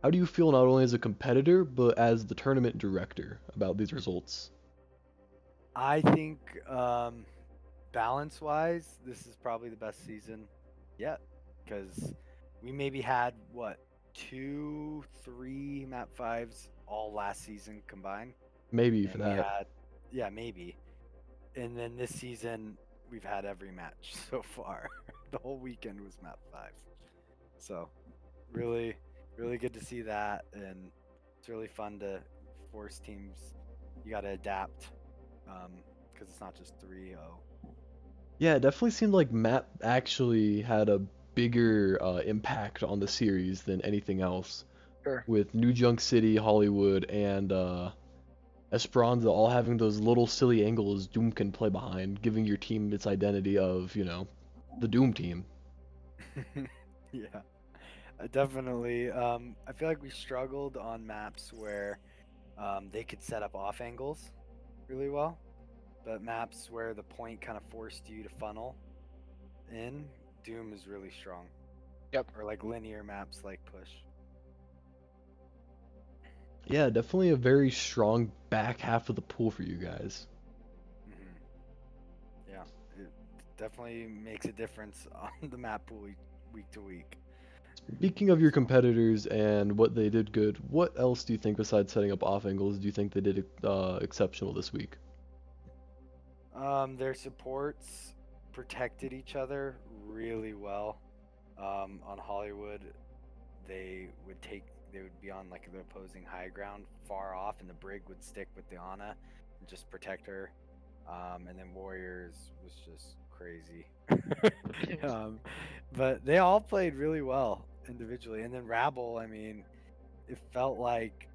Speaker 1: How do you feel not only as a competitor, but as the tournament director about these results?
Speaker 8: I think balance-wise, this is probably the best season yet, because we maybe had what 2, 3 map 5s all last season combined,
Speaker 1: Maybe for
Speaker 8: and we
Speaker 1: that.
Speaker 8: had maybe, and then this season we've had every match so far. The whole weekend was map 5, so really, really good to see that, and it's really fun to force teams. You got to adapt, because it's not just 3-0.
Speaker 1: Yeah, it definitely seemed like map actually had a bigger impact on the series than anything else.
Speaker 2: Sure.
Speaker 1: With New Junk City, Hollywood, and Esperanza all having those little silly angles Doom can play behind, giving your team its identity of, the Doom team.
Speaker 8: Yeah, definitely. I feel like we struggled on maps where they could set up off angles really well, but maps where the point kind of forced you to funnel in, Doom is really strong.
Speaker 2: Yep.
Speaker 8: Or like linear maps like Push.
Speaker 1: Yeah, definitely a very strong back half of the pool for you guys.
Speaker 8: Yeah, it definitely makes a difference on the map pool week to week.
Speaker 1: Speaking of your competitors and what they did good, what else do you think besides setting up off angles do you think they did exceptional this week?
Speaker 8: Their supports protected each other really well. On Hollywood, they would be on like the opposing high ground far off, and the Brig would stick with the Ana and just protect her. And then Warriors was just crazy. But they all played really well individually. And then Rabble, I mean, it felt like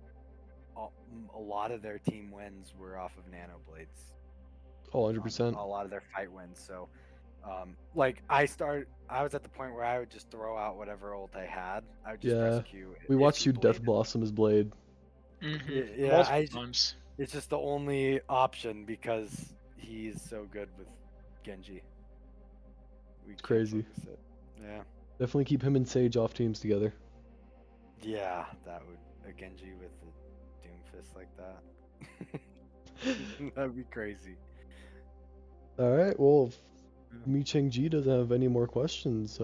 Speaker 8: a lot of their team wins were off of Nano Blades.
Speaker 1: Oh,
Speaker 8: On
Speaker 1: 100%.
Speaker 8: a lot of their fight wins. So, like I was at the point where I would just throw out whatever ult I had. I would just press
Speaker 1: Yeah,
Speaker 8: Q.
Speaker 1: we
Speaker 8: if
Speaker 1: watched
Speaker 8: he
Speaker 1: you Death
Speaker 8: bladed.
Speaker 1: Blossom his blade.
Speaker 2: Mm-hmm.
Speaker 8: Yeah,
Speaker 2: Multiple times.
Speaker 8: it's just the only option because he's so good with Genji. We can't
Speaker 1: Crazy.
Speaker 8: focus it. Yeah.
Speaker 1: Definitely keep him and Sage off teams together.
Speaker 8: Yeah, that would a Genji with the Doomfist like that. That'd be crazy.
Speaker 1: All right, well, if Mi Cheng Ji doesn't have any more questions,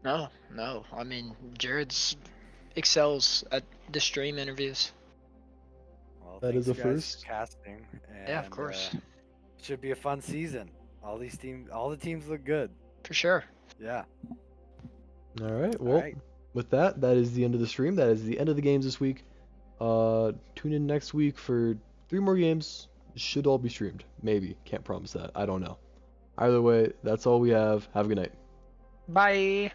Speaker 2: No. I mean, Jared's excels at the stream interviews.
Speaker 8: Well,
Speaker 1: that is
Speaker 8: thanks
Speaker 1: a
Speaker 8: guys
Speaker 1: first.
Speaker 8: for casting. And,
Speaker 2: Yeah, of course.
Speaker 8: should be a fun season. All the teams look good.
Speaker 2: For sure.
Speaker 8: Yeah.
Speaker 1: All right,
Speaker 8: All
Speaker 1: well,
Speaker 8: right.
Speaker 1: with that, that is the end of the stream. That is the end of the games this week. Tune in next week for 3 more games. Should all be streamed. Maybe. Can't promise that. I don't know. Either way, that's all we have. Have a good night.
Speaker 2: Bye.